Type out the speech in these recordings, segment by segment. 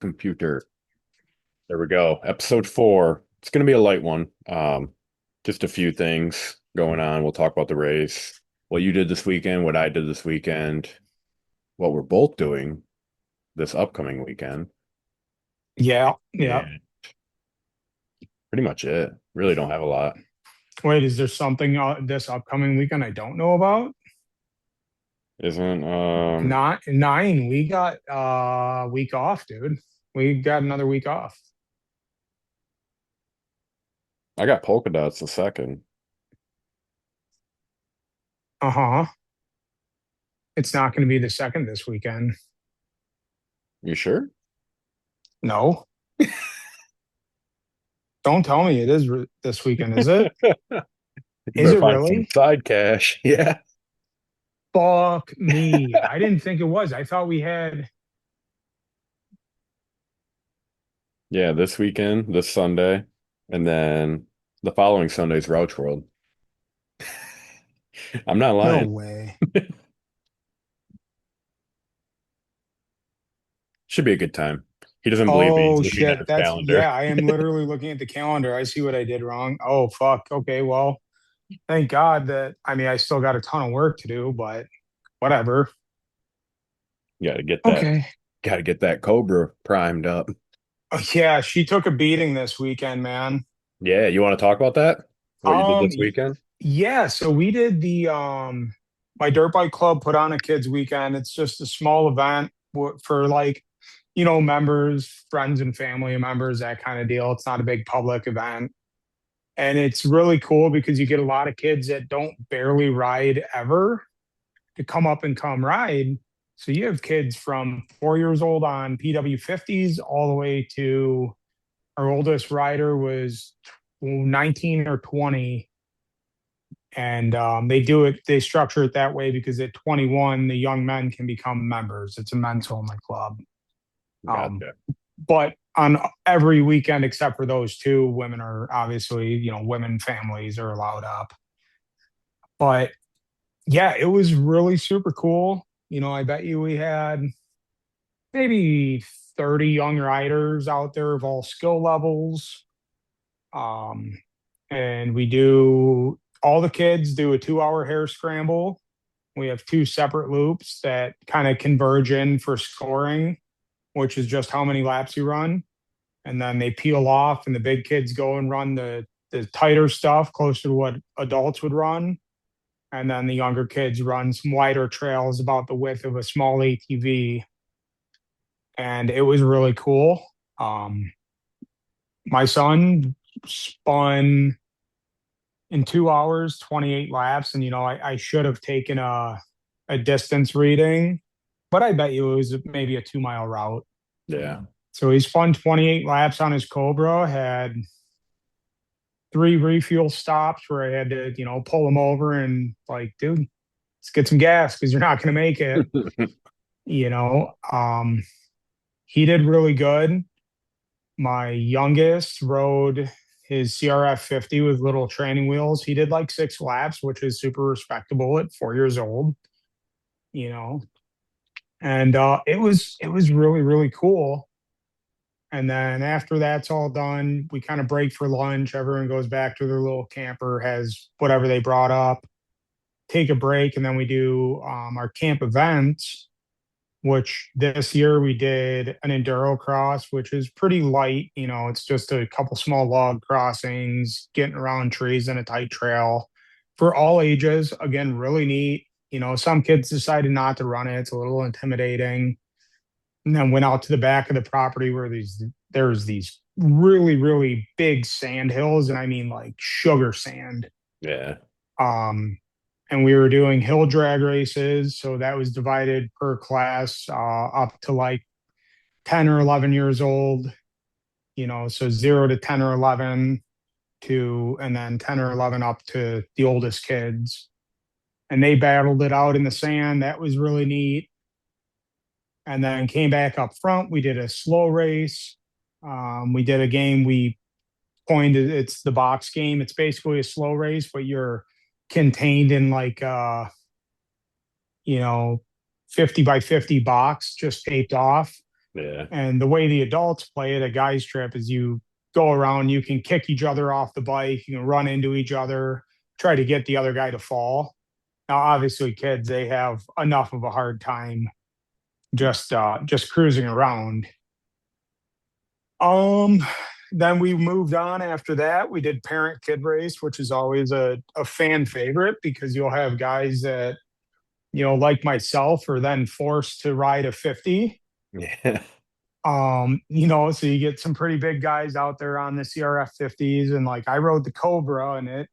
Computer. There we go. Episode 4. It's going to be a light one. Just a few things going on. We'll talk about the race, what you did this weekend, what I did this weekend, what we're both doing this upcoming weekend. Yeah, yeah. And pretty much it. Really don't have a lot. Wait, is there something this upcoming weekend I don't know about? Isn't Not nine. We got week off, dude. We got another week off. I got Polka Dots the second. Uh-huh. It's not going to be the second this weekend. You sure? No. Don't tell me it is this weekend, is it? You Is better it find some really? side cash. Yeah. Fuck me. I didn't think it was. I thought we had. Yeah, this weekend, this Sunday, and then the following Sunday's Rouch World. I'm not No lying. way. Should be a good time. He doesn't believe me. He's Oh looking at shit. his That's calendar. yeah, I am literally looking at the calendar. I see what I did wrong. Oh fuck. Okay, well, thank God that I mean I still got a ton of work to do, but whatever. Got to get that. Okay. Got to get that Cobra primed up. Yeah, she took a beating this weekend, man. Yeah, you want to talk about that? What you did Um, this y- weekend? yeah, so we did the my dirt bike club put on a kids weekend. It's just a small event for like, members, friends and family members, that kind of deal. It's not a big public event. And it's really cool because you get a lot of kids that don't barely ride ever to come up and come ride. So you have kids from 4 years old on PW50s all the way to our oldest rider was 19 or 20. And they structure it that way because at 21, the young men can become members. It's a men's only club. Um, Gotcha. but on every weekend except for those two, women are obviously, women families are allowed up. But yeah, it was really super cool. I bet you we had maybe 30 young riders out there of all skill levels. Um, and all the kids do a 2 hour hare scramble. We have two separate loops that kind of converge in for scoring, which is just how many laps you run. And then they peel off, and the big kids go and run the tighter stuff closer to what adults would run. And then the younger kids run some wider trails about the width of a small ATV. And it was really cool. Um, my son spun in 2 hours, 28 laps. And, I should have taken a distance reading, but I bet you it was maybe a 2 mile route. Yeah. So he spun 28 laps on his Cobra, had three refuel stops where I had to, pull him over and like, dude, let's get some gas because you're not going to make it. You know, um, he did really good. My youngest rode his CRF 50 with little training wheels. He did like 6 laps, which is super respectable at 4 years old, you know. And it was really, really cool. And then after that's all done, we kind of break for lunch. Everyone goes back to their little camper, has whatever they brought up, take a break, and then we do our camp events, which this year we did an enduro cross, which is pretty light. It's just a couple small log crossings, getting around trees in a tight trail for all ages. Again, really neat. Some kids decided not to run it. It's a little intimidating. And then went out to the back of the property where there's these really, really big sand hills, and I mean like sugar sand. Yeah. Um, and we were doing hill drag races. So that was divided per class up to like 10 or 11 years old, so 0 to 10 or 11 and then 10 or 11 up to the oldest kids. And they battled it out in the sand. That was really neat. And then came back up front. We did a slow race. We did a game we coined it. It's the box game. It's basically a slow race, but you're contained in like you know, 50 by 50 box just taped off. Yeah. And the way the adults play it, a guy's trip, is you go around, you can kick each other off the bike, you can run into each other, try to get the other guy to fall. Now, obviously, kids, they have enough of a hard time just cruising around. Um, then we moved on after that. We did parent kid race, which is always a fan favorite because you'll have guys that, like myself, are then forced to ride a 50. Yeah. So you get some pretty big guys out there on the CRF 50s. And like I rode the Cobra and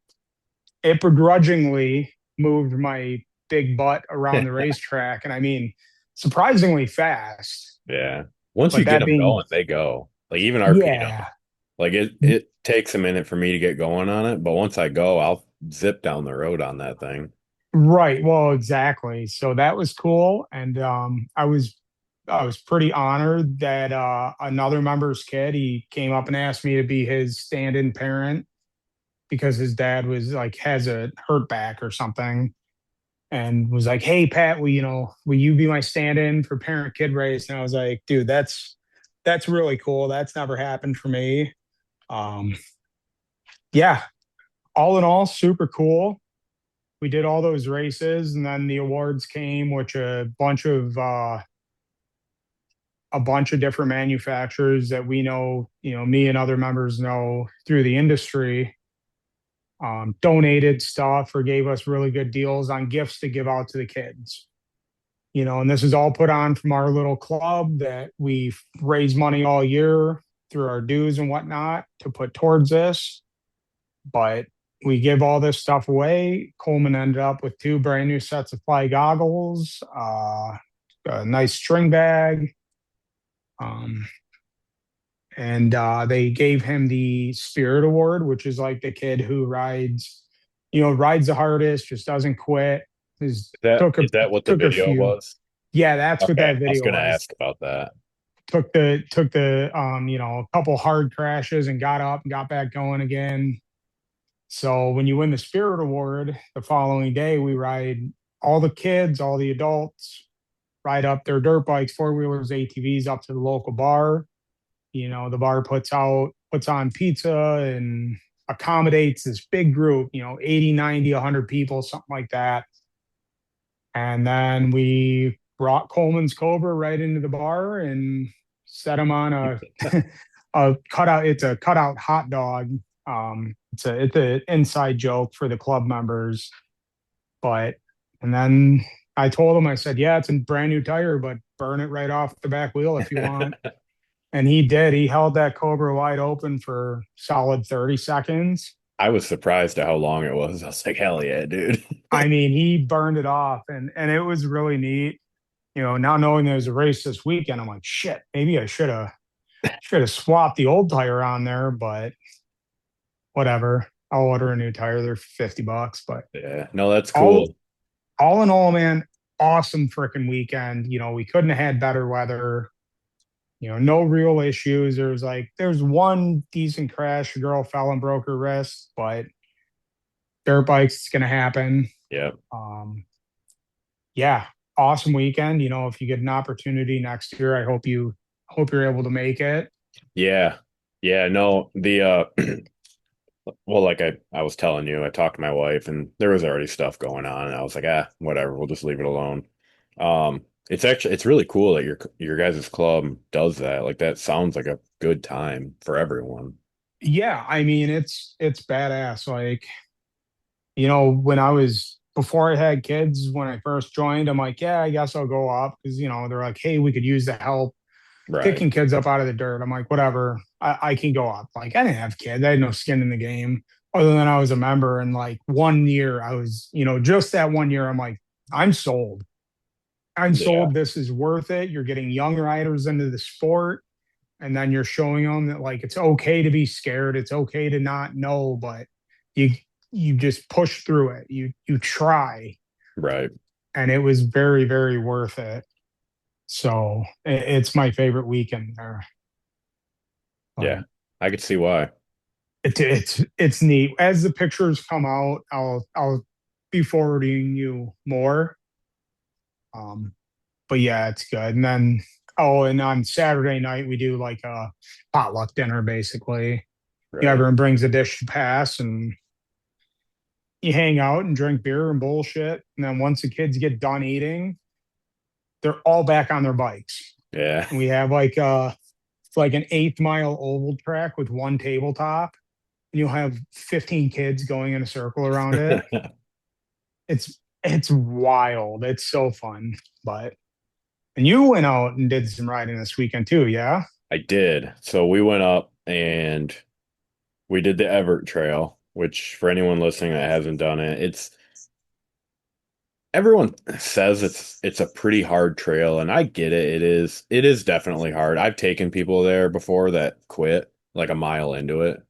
it begrudgingly moved my big butt around the racetrack. And I mean, surprisingly fast. Yeah. Once you But get that them being, going, they go. Like even RP don't. yeah, Like it takes a minute for me to get going on it, but once I go, I'll zip down the road on that thing. right. Well, exactly. So that was cool. And I was pretty honored that another member's kid, he came up and asked me to be his stand-in parent because his dad was like has a hurt back or something and was like, "Hey Pat, will you be my stand-in for parent kid race?" And I was like, "Dude, that's really cool. That's never happened for me." Um, yeah, all in all, super cool. We did all those races, and then the awards came, which a bunch of different manufacturers that we know, me and other members know through the industry, donated stuff or gave us really good deals on gifts to give out to the kids. And this is all put on from our little club that we raise money all year through our dues and whatnot to put towards this. But we give all this stuff away. Coleman ended up with two brand new sets of fly goggles, a nice string bag, um, and they gave him the Spirit Award, which is like the kid who rides the hardest, just doesn't quit. Is took a Is that what the took a video few. was? Yeah, that's what Okay. that I was video gonna was. ask about that. Took the a couple hard crashes and got up and got back going again. So when you win the Spirit Award, the following day we ride all the kids, all the adults ride up their dirt bikes, four wheelers, ATVs up to the local bar. The bar puts on pizza and accommodates this big group, 80, 90, 100 people, something like that. And then we brought Coleman's Cobra right into the bar and set him on a cutout. It's a cutout hot dog. It's an inside joke for the club members. But and then I told him, I said, yeah, it's a brand new tire, but burn it right off the back wheel if you want. And he did. He held that Cobra wide open for solid 30 seconds. I was surprised at how long it was. I was like, hell yeah, dude. I mean, he burned it off and it was really neat. Now knowing there's a race this weekend, I'm like, shit, maybe I should have swapped the old tire on there, but whatever. I'll order a new tire. They're $50, but Yeah. No, that's all cool. all in all, man, awesome freaking weekend. We couldn't have had better weather. No real issues. There's one decent crash. A girl fell and broke her wrist, but dirt bikes, it's gonna happen. Yeah. Um, yeah, awesome weekend. If you get an opportunity next year, I hope you're able to make it. Yeah. Yeah. No, well, like I was telling you, I talked to my wife and there was already stuff going on and I was like, whatever, we'll just leave it alone. It's really cool that your guys' club does that. Like that sounds like a good time for everyone. Yeah, I mean it's badass. Like, when I was before I had kids, when I first joined, I'm like, yeah, I guess I'll go up because they're like, hey, we could use the help Right. picking kids up out of the dirt. I'm like, whatever, I can go up. Like, I didn't have kids, I had no skin in the game other than I was a member. And like one year, I was, just that one year, I'm like, I'm sold. I'm Yeah. sold. This is worth it. You're getting young riders into the sport, and then you're showing them that like it's okay to be scared. It's okay to not know, but you you just push through it. You try, Right. and it was very very worth it. So it's my favorite weekend there. Yeah. But I could see why. it's neat. As the pictures come out, I'll be forwarding you more. Um, but yeah, it's good. And then Oh, and on Saturday night we do like a potluck dinner basically. Right. Everyone brings a dish to pass and you hang out and drink beer and bullshit. And then once the kids get done eating, they're all back on their bikes. Yeah. And we have it's like an 8 mile oval track with one tabletop. And you'll have 15 kids going in a circle around it. It's wild. It's so fun. But and you went out and did some riding this weekend too, yeah? I did. So we went up and we did the Everett Trail, which for anyone listening that hasn't done it, it's everyone says it's a pretty hard trail, and I get it. It is definitely hard. I've taken people there before that quit like a mile into it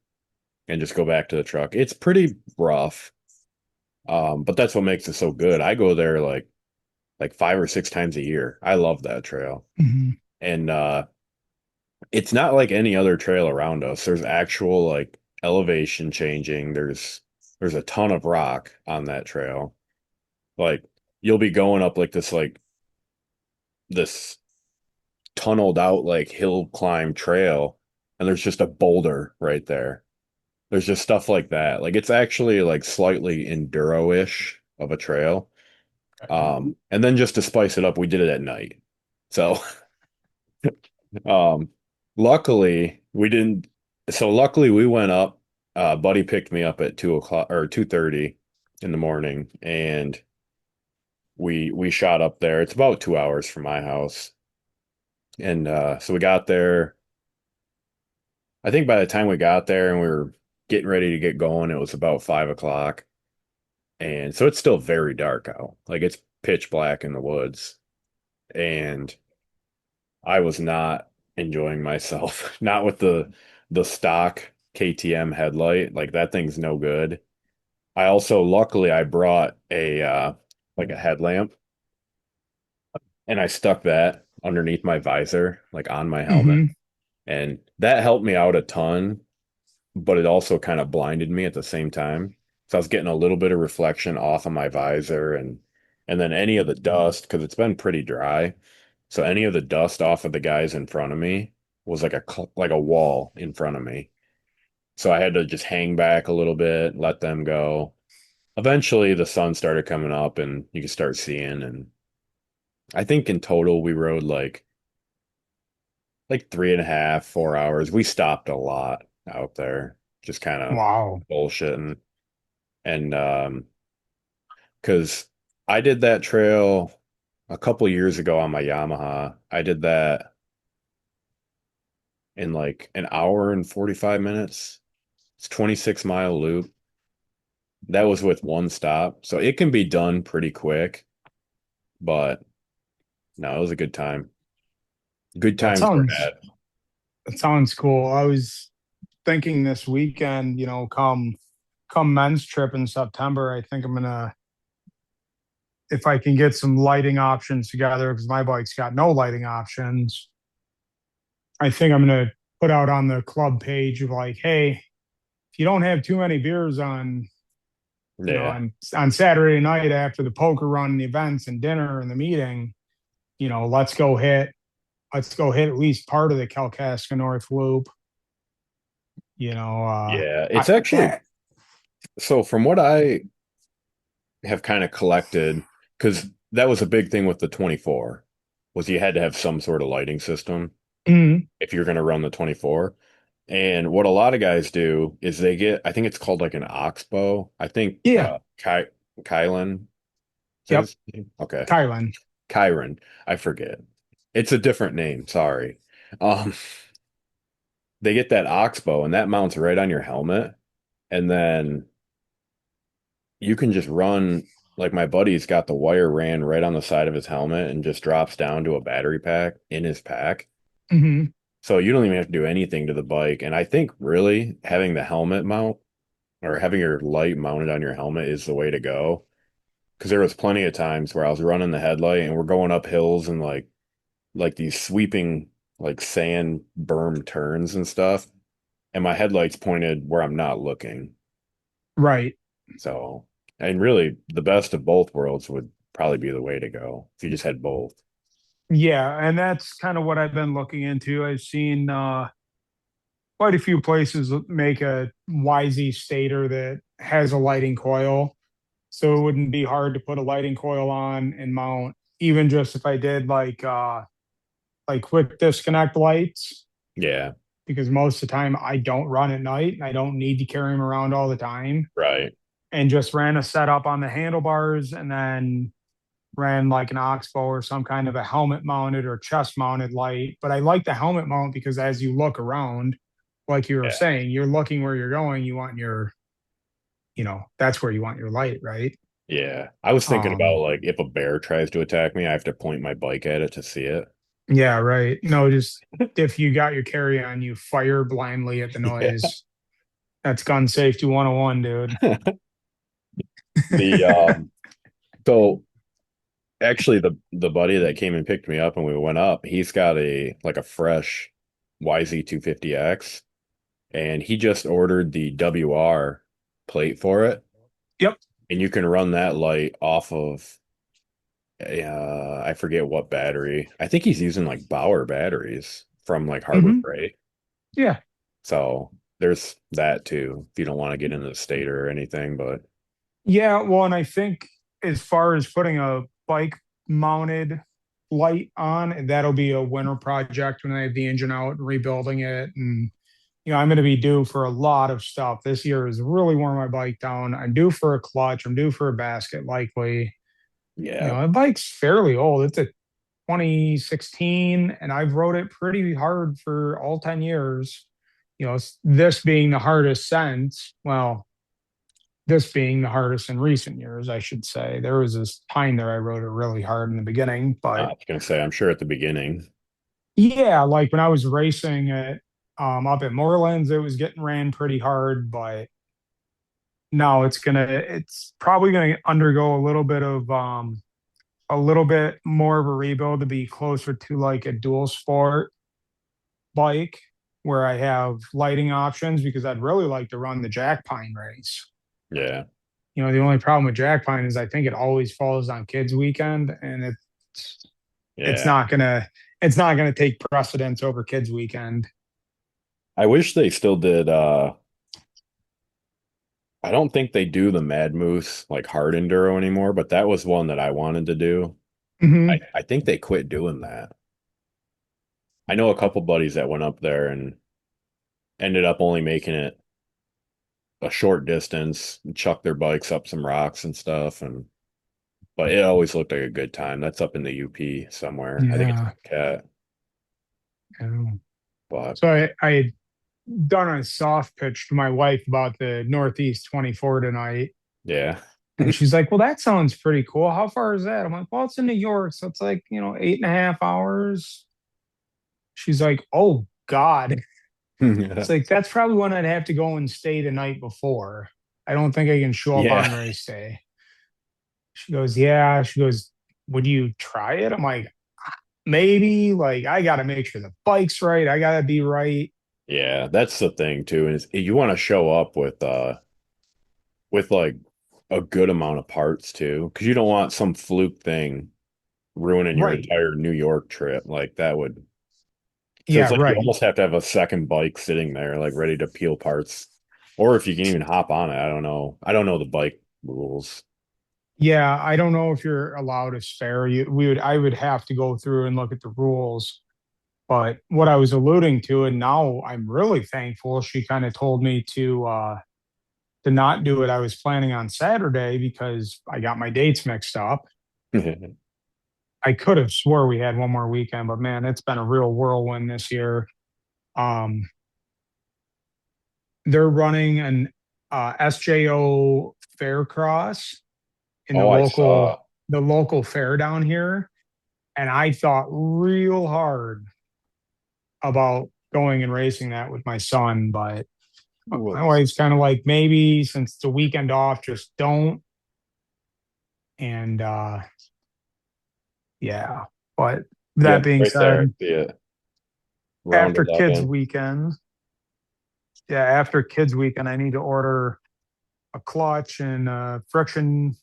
and just go back to the truck. It's pretty rough. But that's what makes it so good. I go there like 5 or 6 times a year. I love that trail. Mhm. And it's not like any other trail around us. There's actual like elevation changing. There's a ton of rock on that trail. Like you'll be going up this tunneled out like hill climb trail and there's just a boulder right there. There's just stuff like that. Like it's actually like slightly enduro-ish of a trail. And then just to spice it up, we did it at night. So Um, luckily we didn't. So luckily we went up. Buddy picked me up at 2 o'clock or 2:30 in the morning, and we shot up there. It's about 2 hours from my house, and so we got there. I think by the time we got there and we were getting ready to get going, it was about 5 o'clock, and so it's still very dark out. Like it's pitch black in the woods, and I was not enjoying myself. Not with the stock KTM headlight. Like that thing's no good. I also luckily I brought a like a headlamp and I stuck that underneath my visor, like on my helmet. Mhm. And that helped me out a ton, but it also kind of blinded me at the same time. So I was getting a little bit of reflection off of my visor and then any of the dust, because it's been pretty dry. So any of the dust off of the guys in front of me was like a wall in front of me. So I had to just hang back a little bit, let them go. Eventually the sun started coming up and you could start seeing, and I think in total we rode like 3.5, 4 hours. We stopped a lot out there, just kind of Wow. bullshitting. And because I did that trail a couple years ago on my Yamaha. I did that in like an hour and 45 minutes. It's 26-mile loop. That was with one stop. So it can be done pretty quick, but no, it was a good time. Good That times were sounds had. that sounds cool. I was thinking this weekend, come men's trip in September, I think I'm gonna if I can get some lighting options together because my bike's got no lighting options. I think I'm gonna put out on the club page of like, hey, if you don't have too many beers on, Yeah. on Saturday night after the poker run and the events and dinner and the meeting, let's go hit at least part of the Kalkaska North Loop. You know, Yeah. I, It's actually so from what I have kind of collected, because that was a big thing with the 24, was you had to have some sort of lighting system mm, if you're going to run the 24. And what a lot of guys do is they get, I think it's called like an oxbow. I think yeah, Kylan, is that yep, his name? Okay. Kylan. Kyron. I forget. It's a different name. Sorry. Um, they get that oxbow and that mounts right on your helmet. And then you can just run, like my buddy's got the wire ran right on the side of his helmet and just drops down to a battery pack in his pack. Hmm. So you don't even have to do anything to the bike. And I think really having the helmet mount or having your light mounted on your helmet is the way to go. Because there was plenty of times where I was running the headlight and we're going up hills and like these sweeping like sand berm turns and stuff. And my headlights pointed where I'm not looking. Right. So, and really the best of both worlds would probably be the way to go if you just had both. Yeah, and that's kind of what I've been looking into. I've seen quite a few places make a YZ stator that has a lighting coil, so it wouldn't be hard to put a lighting coil on and mount. Even just if I did like quick disconnect lights, Yeah, because most of the time I don't run at night and I don't need to carry them around all the time. right. And just ran a setup on the handlebars and then ran like an oxbow or some kind of a helmet mounted or chest mounted light. But I like the helmet mount because as you look around, like you were Yeah. saying, you're looking where you're going. You want your, that's where you want your light, right? Yeah. I was thinking about Um, like if a bear tries to attack me, I have to point my bike at it to see it. yeah, right. No, just if you got your carry on, you fire blindly at the Yeah. noise. That's gun safety 101, dude. The so actually the buddy that came and picked me up and we went up, he's got a like a fresh YZ250X and he just ordered the WR plate for it Yep. and you can run that light off of I forget what battery. I think he's using like Bauer batteries from like Harbor Hmm. Freight. Yeah. So there's that too, if you don't want to get into the stator or anything, but Yeah. Well, and I think as far as putting a bike mounted light on, that'll be a winter project when I have the engine out and rebuilding it. And, I'm going to be due for a lot of stuff. This year has really worn my bike down. I'm due for a clutch. I'm due for a basket, likely. yeah. My bike's fairly old. It's a 2016, and I've rode it pretty hard for all 10 years. This being the hardest since, well, this being the hardest in recent years, I should say. There was this time there I rode it really hard in the beginning, I but was gonna say, I'm sure at the beginning. yeah, like when I was racing it up at Moorlands, it was getting ran pretty hard, but no, it's probably gonna undergo a little bit more of a rebuild to be closer to like a dual sport bike where I have lighting options because I'd really like to run the Jack Pine race. Yeah. The only problem with Jack Pine is I think it always falls on kids weekend and it's Yeah. not gonna it's not gonna take precedence over kids weekend. I wish they still did I don't think they do the Mad Moose like hard enduro anymore, but that was one that I wanted to do. I, Hmm. I think they quit doing that. I know a couple buddies that went up there and ended up only making it a short distance, and chucked their bikes up some rocks and stuff and but it always looked like a good time. That's up in the UP somewhere. I think it's Yeah. Cat, Yeah. but So I had done a soft pitch to my wife about the Northeast 24 tonight. yeah. And she's like, well, that sounds pretty cool. How far is that? I'm like, well, it's in New York. So it's like, 8.5 hours. She's like, oh, God. It's like, that's probably when I'd have to go and stay the night before. I don't think I can show up Yeah. on race day. She goes, yeah. She goes, would you try it? I'm like, maybe. Like, I got to make sure the bike's right. I got to be right. Yeah, that's the thing too. Is you want to show up with like a good amount of parts too, because you don't want some fluke thing ruining your Right. entire New York trip. Like that would feels Yeah, like you right. almost have to have a second bike sitting there, like ready to peel parts. Or if you can even hop on it. I don't know. I don't know the bike rules. Yeah, I don't know if you're allowed to spare you. I would have to go through and look at the rules. But what I was alluding to, and now I'm really thankful she kind of told me to not do it. I was planning on Saturday because I got my dates mixed up. I could have swore we had one more weekend, but man, it's been a real whirlwind this year. Um, they're running an SJO fair cross in Oh, I saw. the local fair down here, and I thought real hard about going and racing that with my son, but my Whoa. wife's kind of like, maybe since it's a weekend off, just don't. And yeah, but that Yep, being right there. I said, see it. Round after kids 11. weekend, yeah, after kids weekend, I need to order a clutch and friction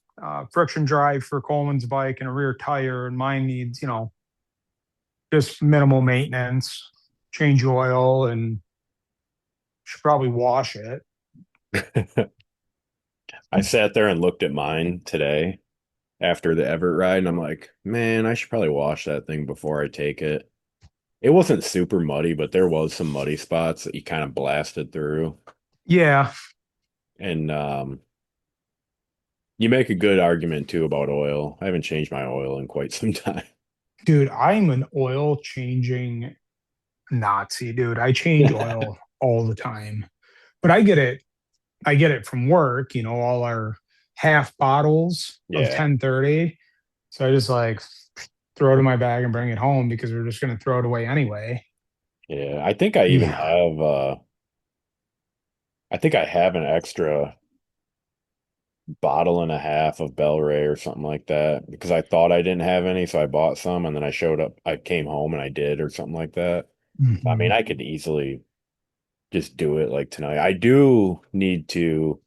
drive for Coleman's bike and a rear tire, and mine needs just minimal maintenance, change oil, and should probably wash it. I sat there and looked at mine today after the Everett ride, and I'm like, man, I should probably wash that thing before I take it. It wasn't super muddy, but there was some muddy spots that you kind of blasted through. Yeah, And you make a good argument too about oil. I haven't changed my oil in quite some time. dude, I'm an oil changing Nazi, dude. I change oil all the time. But I get it from work, all our half bottles of Yeah, 1030. So I just like throw it in my bag and bring it home because we're just going to throw it away anyway. yeah. I think I even Yeah. have I think I have an extra bottle and a half of Bel-Ray or something like that because I thought I didn't have any, so I bought some and then I showed up, I came home and I did or something like that. I mean, Mhm. I could easily just do it like tonight. I need to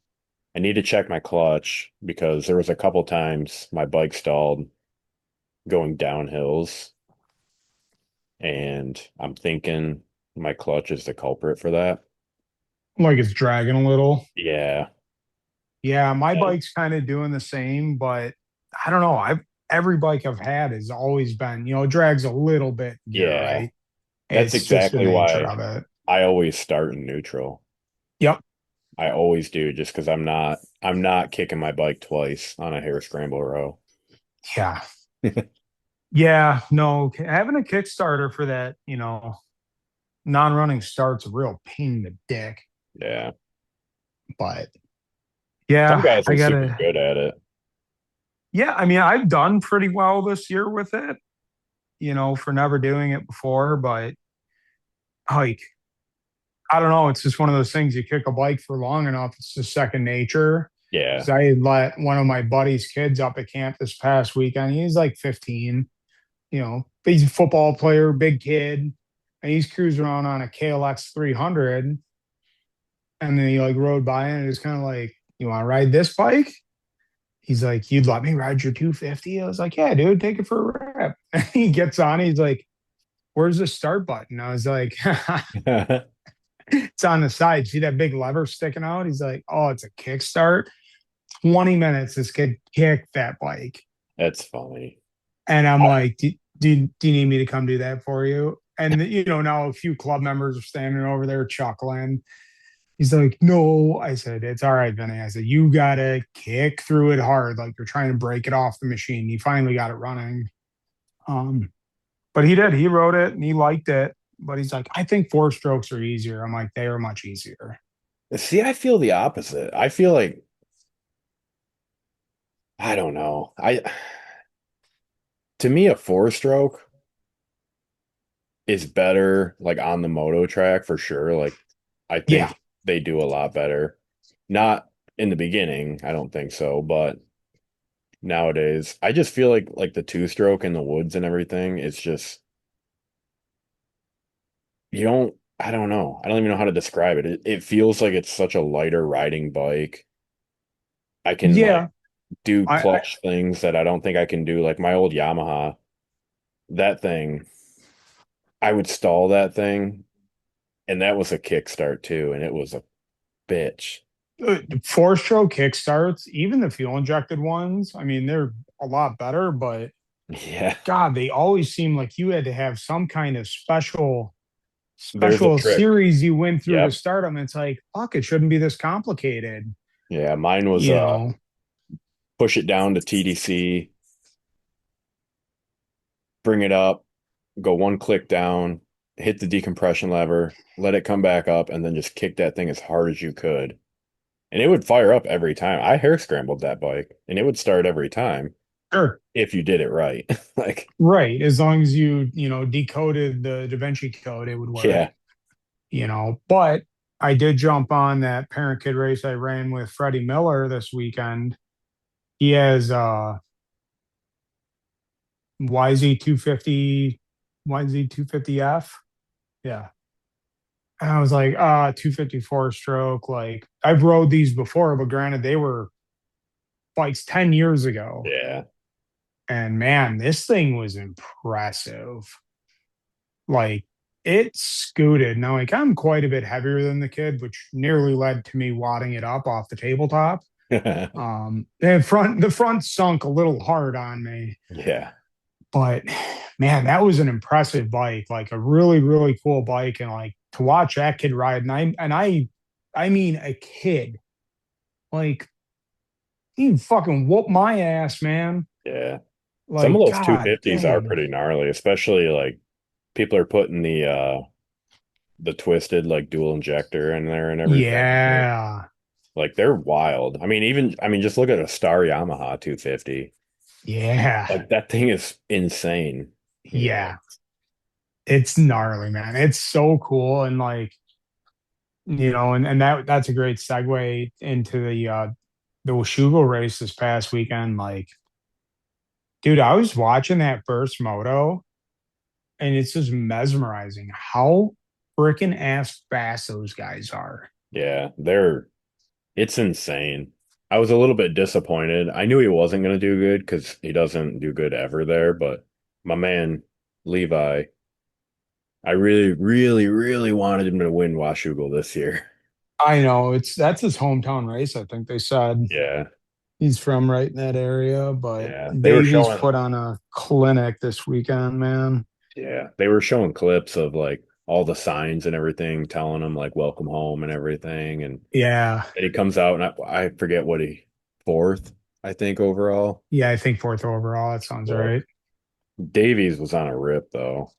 check my clutch because there was a couple times my bike stalled going down hills and I'm thinking my clutch is the culprit for that. Like it's dragging a little. Yeah. Yeah, my And bike's kind of doing the same, but I don't know. I've every bike I've had has always been, it drags a little bit gear, yeah, right? that's It's just the exactly nature why of it. I always start in neutral. Yep. I always do just because I'm not kicking my bike twice on a Hare Scramble row. Yeah. Yeah. No, having a Kickstarter for that, non-running start's a real pain in the dick. Yeah. But Some yeah, guys I are super gotta. good at it. Yeah, I mean, I've done pretty well this year with it, for never doing it before. But like, I don't know. It's just one of those things. You kick a bike for long enough, it's just second nature. Yeah. Because I had let one of my buddy's kids up at camp this past weekend. He's like 15, but he's a football player, big kid, and he's cruising around on a KLX 300. And then he like rode by and it was kind of like, "You want to ride this bike?" He's like, "You'd let me ride your 250?" I was like, "Yeah, dude, take it for a rip." And he gets on. He's like, "Where's the start button?" I was like, "It's on the side. See that big lever sticking out?" He's like, "Oh, it's a kickstart." 20 minutes, this kid kicked that bike. That's funny. And I'm I, like, do you need me to come do that for you? And, now a few club members are standing over there chuckling. He's like, no. I said, it's all right, Vinny. I said, you got to kick through it hard. Like you're trying to break it off the machine. He finally got it running. Um, but he did. He wrote it and he liked it. But he's like, I think four strokes are easier. I'm like, they are much easier. see, I feel the opposite. I feel like I don't know. I to me a four stroke is better like on the moto track for sure. Like I Yeah. think they do a lot better. Not in the beginning, I don't think so, but nowadays I just feel like the two stroke in the woods and everything is just you don't I don't know. I don't even know how to describe it. It feels like it's such a lighter riding bike. I can like Yeah. do I clutch things that I don't think I can do. Like my old Yamaha, that thing, I would stall that thing, and that was a kickstart too, and it was a bitch. four stroke kickstarts, even the fuel injected ones, I mean, they're a lot better, but Yeah, God, they always seem like you had to have some kind of there's a special trick. series you went through to Yep. start them. It's like, fuck, it shouldn't be this complicated, Yeah, mine was you know. push it down to TDC, bring it up, go one click down, hit the decompression lever, let it come back up, and then just kick that thing as hard as you could. And it would fire up every time. I hair scrambled that bike, and it would start every time Sure. if you did it right. Like, Right. As long as you, decoded the Da Vinci code, it would work, yeah, But I did jump on that parent kid race I ran with Freddie Miller this weekend. He has YZ250, YZ250F. Yeah. And I was like, 254 stroke. Like, I've rode these before, but granted, they were bikes 10 years ago. yeah. And man, this thing was impressive. like it scooted. Now, like I'm quite a bit heavier than the kid, which nearly led to me wadding it up off the tabletop. The front sunk a little hard on me, Yeah. but man, that was an impressive bike, like a really, really cool bike. And like to watch that kid ride, I mean a kid, like he fucking whooped my ass, man. Yeah. Some of Like, those god 250s are dang. pretty gnarly, especially like people are putting the twisted like dual injector in there and everything. Yeah. Like they're wild. I mean just look at a Star Yamaha 250. Yeah. Like that thing is insane, you know. Yeah. It's gnarly, man. It's so cool. And like, and that's a great segue into the Washougal race this past weekend. Like, dude, I was watching that first moto and it's just mesmerizing how freaking ass fast those guys are. Yeah, they're it's insane. I was a little bit disappointed. I knew he wasn't going to do good because he doesn't do good ever there, but my man Levi, I really, really, really wanted him to win Washougal this year. I know that's his hometown race. I think they said Yeah, he's from right in that area, but yeah. Davies put on a clinic this weekend, man. They were showing clips of like all the signs and everything, telling him like welcome home and everything. Yeah. And he comes out and I forget what he fourth, I think overall. Yeah, I think fourth overall. That sounds But right. Davies was on a rip though.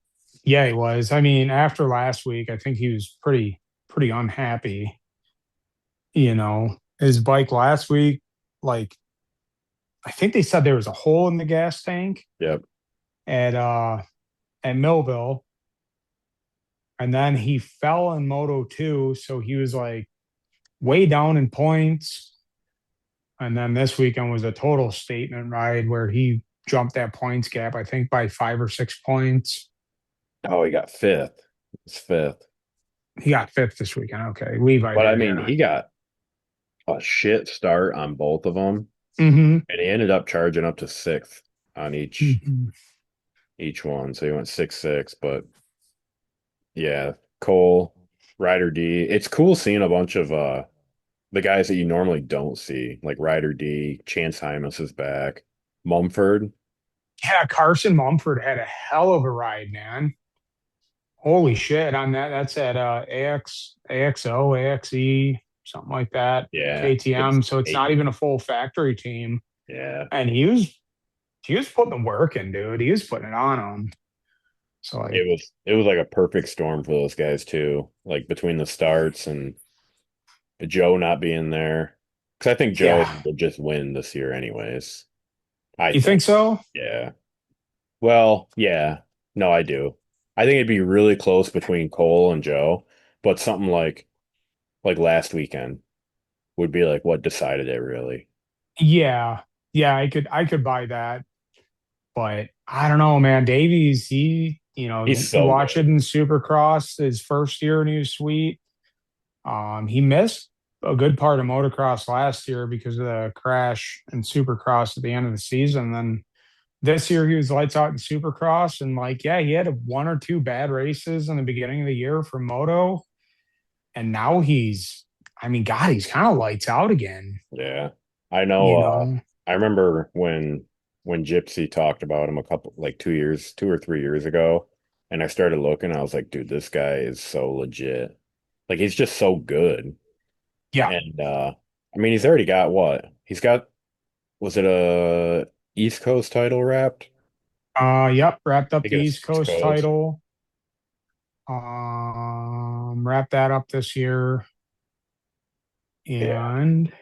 Yeah, he was. I mean, after last week, I think he was pretty unhappy. His bike last week, like I think they said there was a hole in the gas tank Yep. at uh at Millville, and then he fell in Moto 2, so he was like way down in points. And then this weekend was a total statement ride where he jumped that points gap, I think by 5 or 6 points. Oh, he got fifth. It's fifth. He got fifth this weekend. Okay, Levi But I did, mean, yeah. he got a shit start on both of them, Hmm. and he ended up charging up to sixth on Hmm. each one. So he went 6-6. But yeah, Cole, Ryder D. It's cool seeing a bunch of the guys that you normally don't see, like Ryder D, Chance Hymas is back, Mumford. Yeah, Carson Mumford had a hell of a ride, man. Holy shit on that. That's at AXO, AXE, something like that. Yeah, it's KTM. So it's not eight. even a full factory team. Yeah, And he was putting the work in, dude. He was putting it on him. So like, it was like a perfect storm for those guys too. Like between the starts and Joe not being there, because I think Joe yeah. will just win this year, anyways. I You think think. so? Yeah. Well, yeah. No, I do. I think it'd be really close between Cole and Joe, but something like last weekend would be like what decided it really. Yeah. Yeah, I could buy that. But I don't know, man. Davies, He's you so watch it good. in Supercross his first year and he was sweet. He missed a good part of motocross last year because of the crash in Supercross at the end of the season. Then this year he was lights out in Supercross, and like, yeah, he had one or two bad races in the beginning of the year for Moto, and now I mean, God, he's kind of lights out again. Yeah. I know You know, I remember when Gypsy talked about him a couple like 2 years, 2 or 3 years ago, and I started looking, I was like, dude, this guy is so legit. Like he's just so good. yeah. And I mean he's already got what? He's got was it a East Coast title wrapped? Yep. Wrapped I up think the it East was East Coast Coast. title. Wrapped that up this year, Yeah. and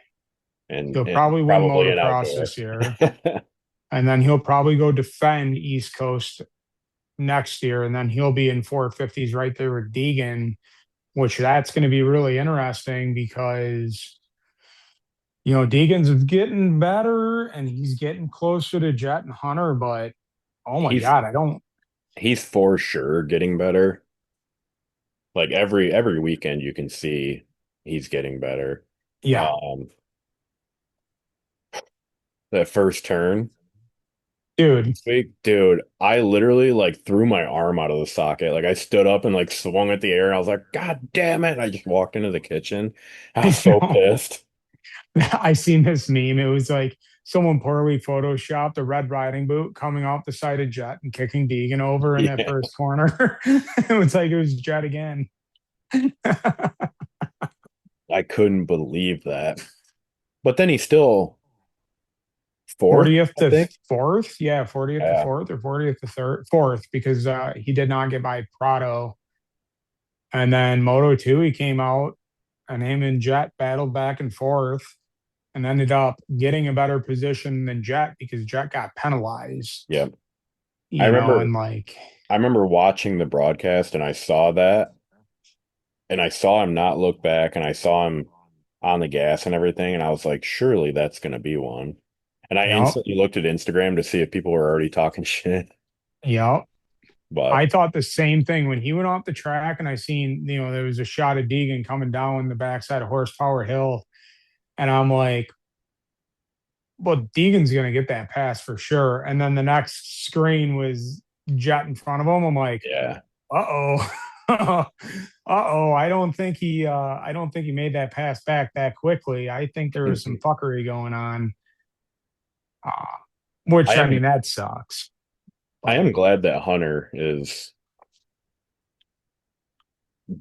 he'll And probably win probably an motocross outdoor. this year. And then he'll probably go defend East Coast next year, and then he'll be in 450s right there with Deegan, which that's going to be really interesting because Deegan's getting better and he's getting closer to Jet and Hunter, but oh my He's God, I don't. he's for sure getting better. Like every weekend you can see he's getting better. Yeah, Um, that first turn, Dude, Week, dude, I literally like threw my arm out of the socket. Like I stood up and like swung at the air. And I was like, God damn it. And I just walked into the kitchen. I was you so know, pissed. I seen this meme. It was like someone poorly photoshopped a Red Riding Boot coming off the side of Jet and kicking Deegan over in that Yeah. first corner. It was Jet again. I couldn't believe that. But then he's still fourth, 40th I to think. fourth. Yeah, 40th to Yeah. fourth or 40th to third, fourth, because he did not get by Prado. And then Moto 2, he came out and him and Jet battled back and forth and ended up getting a better position than Jet because Jet got penalized, Yeah. I and remember like, I remember watching the broadcast and I saw that and I saw him not look back and I saw him on the gas and everything and I was like, surely that's gonna be one. And I yep, instantly looked at Instagram to see if people were already talking shit. yep. But I thought the same thing when he went off the track and I seen, there was a shot of Deegan coming down the backside of Horsepower Hill. And I'm like, well, Deegan's going to get that pass for sure. And then the next screen was Jet in front of him. I'm like, yeah. uh-oh. Uh-oh. I don't think he made that pass back that quickly. I think there was some fuckery going on. Uh, I which I am mean that sucks. I But am glad that Hunter is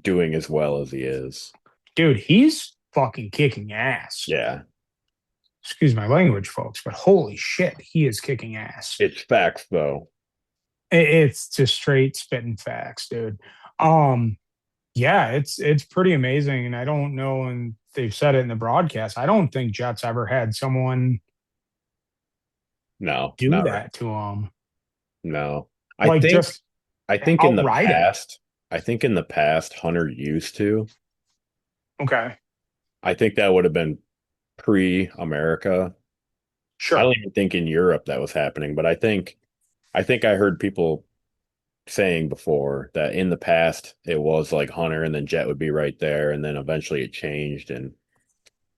doing as well as he is. dude, he's fucking kicking ass. Yeah. Excuse my language, folks, but holy shit, he is kicking ass. It's facts though. It's just straight spitting facts, dude. Um, yeah, it's pretty amazing, and I don't know, and they've said it in the broadcast. I don't think Jets ever had someone No, do not right. that to him, No. I like think just I think in the outright him. past, I think in the past Hunter used to. Okay, I think that would have been pre-America. I sure. don't even think in Europe that was happening, but I think I heard people saying before that in the past it was like Hunter and then Jet would be right there and then eventually it changed and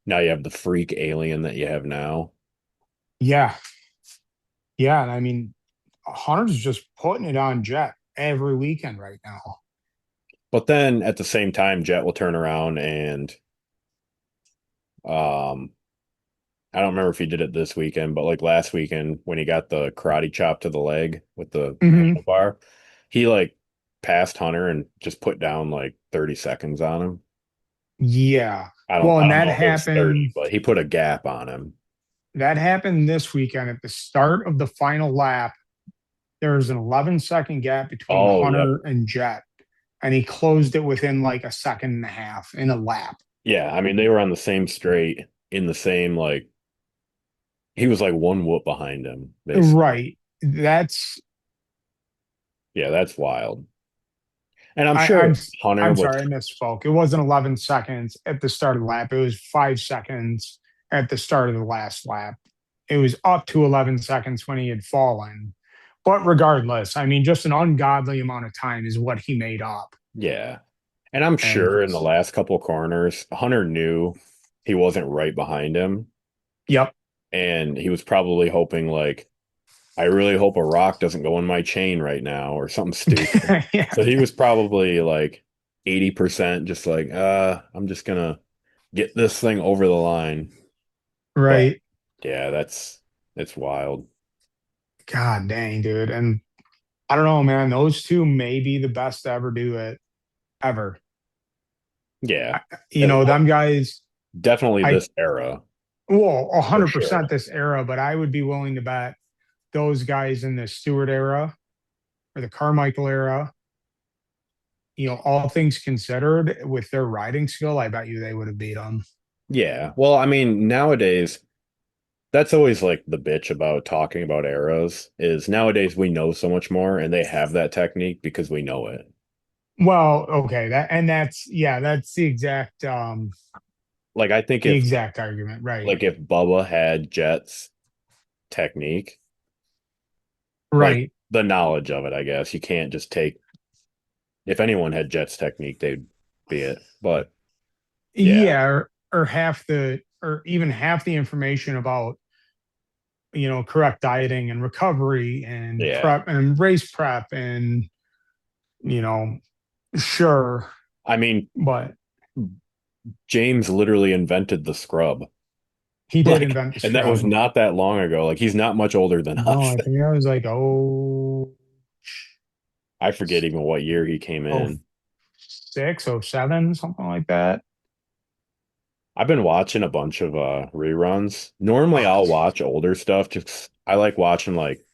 now you have the freak alien that you have now. Yeah, yeah, and I mean, Hunter's just putting it on Jet every weekend right now. But then at the same time Jet will turn around and um I don't remember if he did it this weekend, but like last weekend when he got the karate chop to the leg with the Hmm. handlebar, he like passed Hunter and just put down like 30 seconds on him. Yeah. I don't Well, I and don't know if it was 30, but he put a gap on him. that happened this weekend at the start of the final lap. There was an 11-second gap between Oh, yep. Hunter and Jet, and he closed it within like a second and a half in a lap. Yeah, I mean they were on the same straight in the same like he was like one whoop behind him, basically. Right. That's Yeah, that's wild. And I'm I, sure I'm Hunter I'm was sorry, I misspoke. It wasn't 11 seconds at the start of the lap. It was 5 seconds at the start of the last lap. It was up to 11 seconds when he had fallen. But regardless, I mean, just an ungodly amount of time is what he made up. yeah. And I'm And sure in the last couple corners, Hunter knew he wasn't right behind him. yep. And he was probably hoping like, I really hope a rock doesn't go in my chain right now or something stupid. Yeah. So he was probably like 80% just like, I'm just gonna get this thing over the line. But Right. yeah, it's wild. God dang, dude. And I don't know, man. Those two may be the best to ever do it ever. Yeah. I, Well, them guys, definitely I, this era well, for 100% sure. this era, but I would be willing to bet those guys in the Stewart era or the Carmichael era, all things considered, with their riding skill, I bet you they would have beat them. Yeah. Well, I mean, nowadays that's always like the bitch about talking about eras is nowadays we know so much more and they have that technique because we know it. Well, okay, that's Like I think the if exact argument, right? like if Bubba had Jet's technique, like Right. the knowledge of it, I guess you can't just take if anyone had Jet's technique, they'd be it. But yeah, Yeah, or even half the information about correct dieting and recovery and Yeah. prep and race prep and, you know, sure, I mean, but James literally invented the scrub. he did Like, invent the and that was scrub. not that long ago. Like, he's not much older than No, us. I think I was like, oh, I forget even what year he came oh, in. 06, oh, 07, something like that. I've been watching a bunch of reruns. Normally Oh, I'll watch older stuff just I like watching like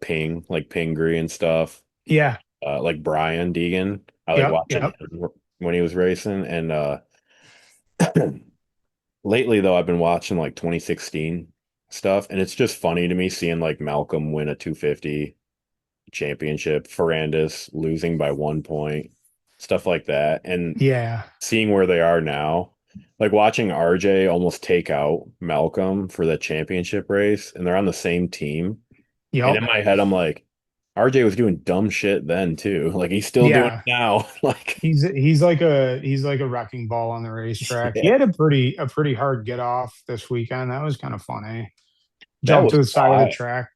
Pingree and stuff. yeah. Like Brian Deegan. I like Yep. watching Yep. him when he was racing. And lately though I've been watching like 2016 stuff, and it's just funny to me seeing like Malcolm win a 250 championship, Ferrandis losing by 1 point, stuff like that. And Yeah. seeing where they are now, like watching RJ almost take out Malcolm for the championship race, and they're on the same team. And Yep. in my head, I'm like, RJ was doing dumb shit then too. Like he's still doing it Yeah. now. Like, He's like a wrecking ball on the racetrack. He yeah, had a pretty hard get off this weekend. That was kind of funny. that Jumped was to the side of the quiet. track.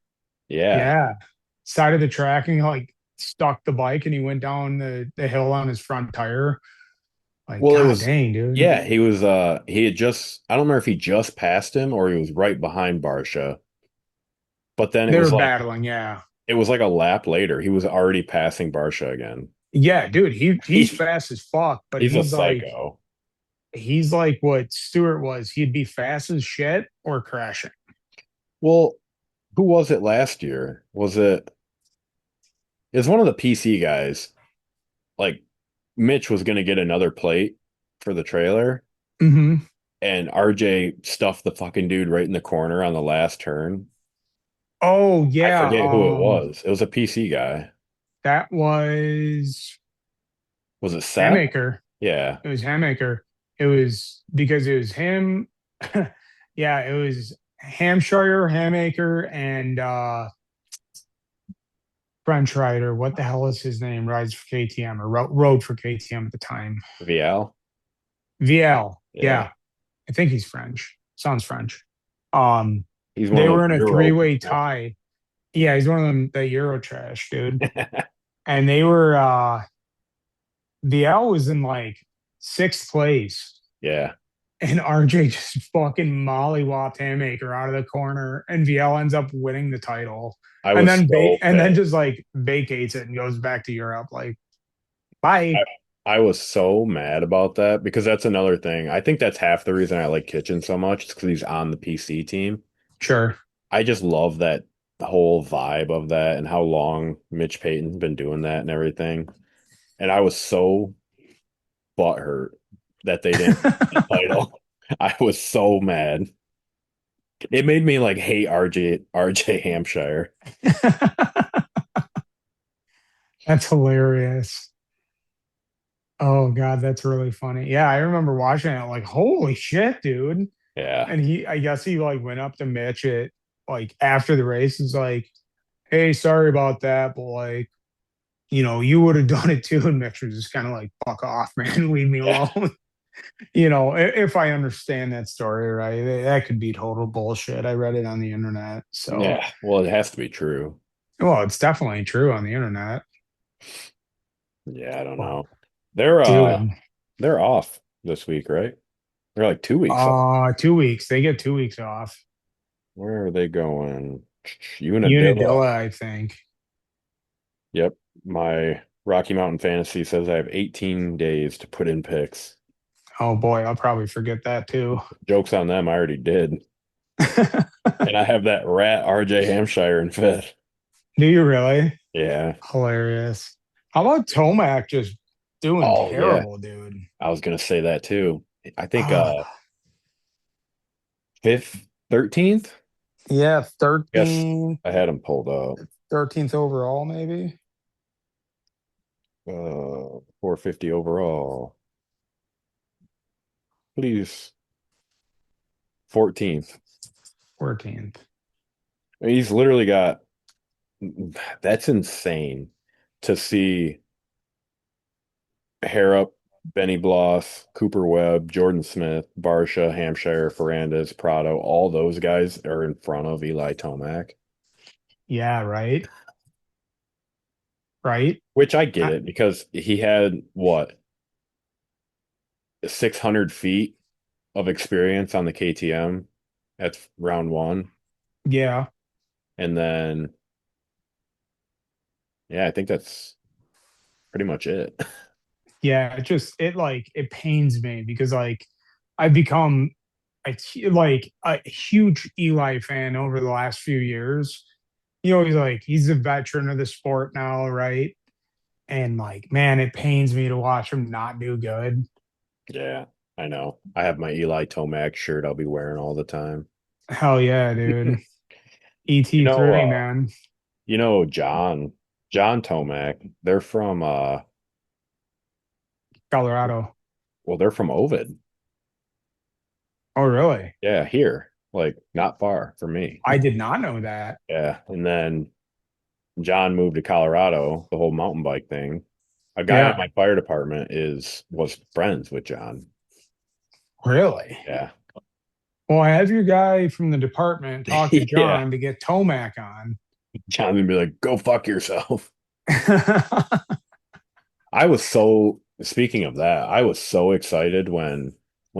Yeah. Yeah. Side of the track and he like stuck the bike and he went down the hill on his front tire. Like, Well, it God was, dang, dude. yeah, he had just, I don't remember if he just passed him or he was right behind Barsha. But then They were battling, yeah. it was like a lap later. He was already passing Barsha again. Yeah, dude, he's He, fast as fuck, but he's a he's like psycho. he's like what Stewart was. He'd be fast as shit or crashing. Well, who was it last year? It was one of the PC guys. Like Mitch was going to get another plate for the trailer, Hmm. and RJ stuffed the fucking dude right in the corner on the last turn. Oh I yeah, forget who it was. It was a PC guy. that was Was it Seth? Hammaker. Yeah. It was Hammaker. It was because it was him. Yeah, it was Hampshire, Hammaker, and French rider. What the hell is his name? Rides for KTM or rode for KTM at the time. VL. VL. Yeah. Yeah, I think he's French. Sounds French. Um, He's one they of were those in a Euro three-way people. tie. Yeah, he's one of them, the Euro trash, dude. And they were VL was in like sixth place. Yeah. And RJ just fucking mollywopped Haymaker out of the corner, and VL ends up winning the title, I and was then so pissed. just like vacates it and goes back to Europe. Like, bye. I, I was so mad about that because that's another thing. I think that's half the reason I like Kitchen so much. It's because he's on the PC team. Sure. I just love that the whole vibe of that and how long Mitch Payton's been doing that and everything. And I was so butthurt that they didn't win the title. I was so mad. It made me like hate RJ Hampshire. That's hilarious. Oh God, that's really funny. Yeah, I remember watching it. Like, holy shit, dude. Yeah. And I guess he like went up to Mitch at like after the race. Is like, hey, sorry about that, but like, you would have done it too. And Mitch was just kind of like, fuck off, man, leave me Yeah. alone. If I understand that story right, that could be total bullshit. I read it on the internet. So, Yeah. Well, it has to be true. well, it's definitely true on the internet. Yeah, I don't But, know. They're dude, they're off this week, right? They're like 2 weeks off. 2 weeks. They get 2 weeks off. Where are they going? Unadilla. Unadilla, I think. Yep. My Rocky Mountain Fantasy says I have 18 days to put in picks. Oh boy, I'll probably forget that too. Joke's on them, I already did. And I have that rat RJ Hampshire in fifth. Do you really? Yeah. Hilarious. How about Tomac just doing Oh yeah. terrible, dude? I was gonna say that too. I think Ah, fifth, 13th? yeah, Yes, 13th, I had him pulled up. 13th overall, maybe. 450 overall. Please. 14th. 14th. He's literally got that's insane to see hair up. Benny Bloss, Cooper Webb, Jordan Smith, Barsha, Hampshire, Ferrandis, Prado, all those guys are in front of Eli Tomac, Yeah, right. Right. which I get I, it because he had what, 600 feet of experience on the KTM at round one. yeah. And then, yeah, I think that's pretty much it. Yeah. It pains me because I've become a huge Eli fan over the last few years. He's a veteran of the sport now, right? And like, man, it pains me to watch him not do good. Yeah, I know. I have my Eli Tomac shirt I'll be wearing all the time. Hell yeah, dude. You know, ET3, man. John Tomac, they're from Colorado. well, they're from Ovid. Oh, really? Yeah, here, like not far from me. I did not know that. Yeah, and then John moved to Colorado, the whole mountain bike thing. A guy on Yeah, my fire department is was friends with John. really. Yeah. Well, have your guy from the department talk to Yeah. John to get Tomac on. John would be like, go fuck yourself. I was so speaking of that, I was so excited when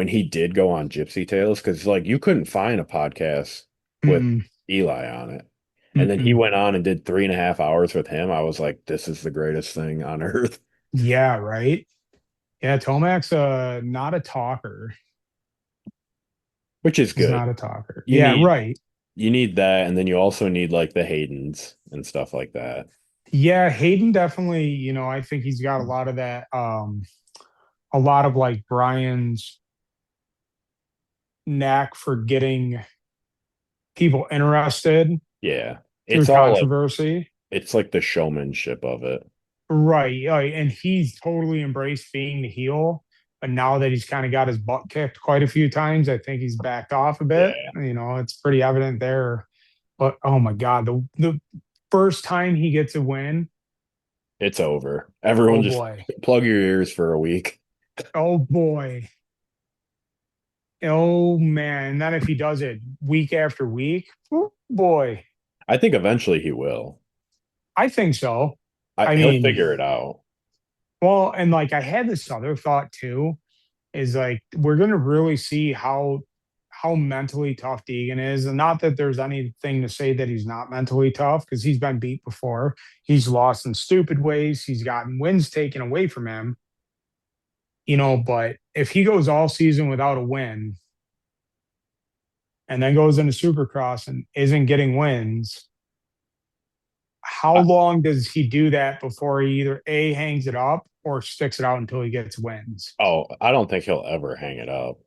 he did go on Gypsy Tales because like you couldn't find a podcast with Mm-mm, Eli on it. And then he mm-mm. went on and did 3.5 hours with him. I was like, this is the greatest thing on earth, Yeah, right. Yeah, Tomac's not a talker. which is He's good. not a talker. You Yeah, need right. you need that, and then you also need like the Haydens and stuff like that. Yeah, Hayden definitely, I think he's got a lot of that, a lot of like Brian's knack for getting people interested Yeah. through It's all like controversy. it's like the showmanship of it. Right. And he's totally embraced being the heel. But now that he's kind of got his butt kicked quite a few times, I think he's backed off a bit. Yeah. It's pretty evident there. But oh my God, the first time he gets a win, It's over. Everyone oh just boy. plug your ears for a week. Oh boy. Oh man. And then if he does it week after week, oh boy. I think eventually he will. I think so. I He'll mean, figure it out. well, and like I had this other thought too, is like we're gonna really see how mentally tough Deegan is. And not that there's anything to say that he's not mentally tough, because he's been beat before. He's lost in stupid ways, he's gotten wins taken away from him, but if he goes all season without a win and then goes into supercross and isn't getting wins, how I, long does he do that before he either A, hangs it up or sticks it out until he gets wins? oh, I don't think he'll ever hang it up.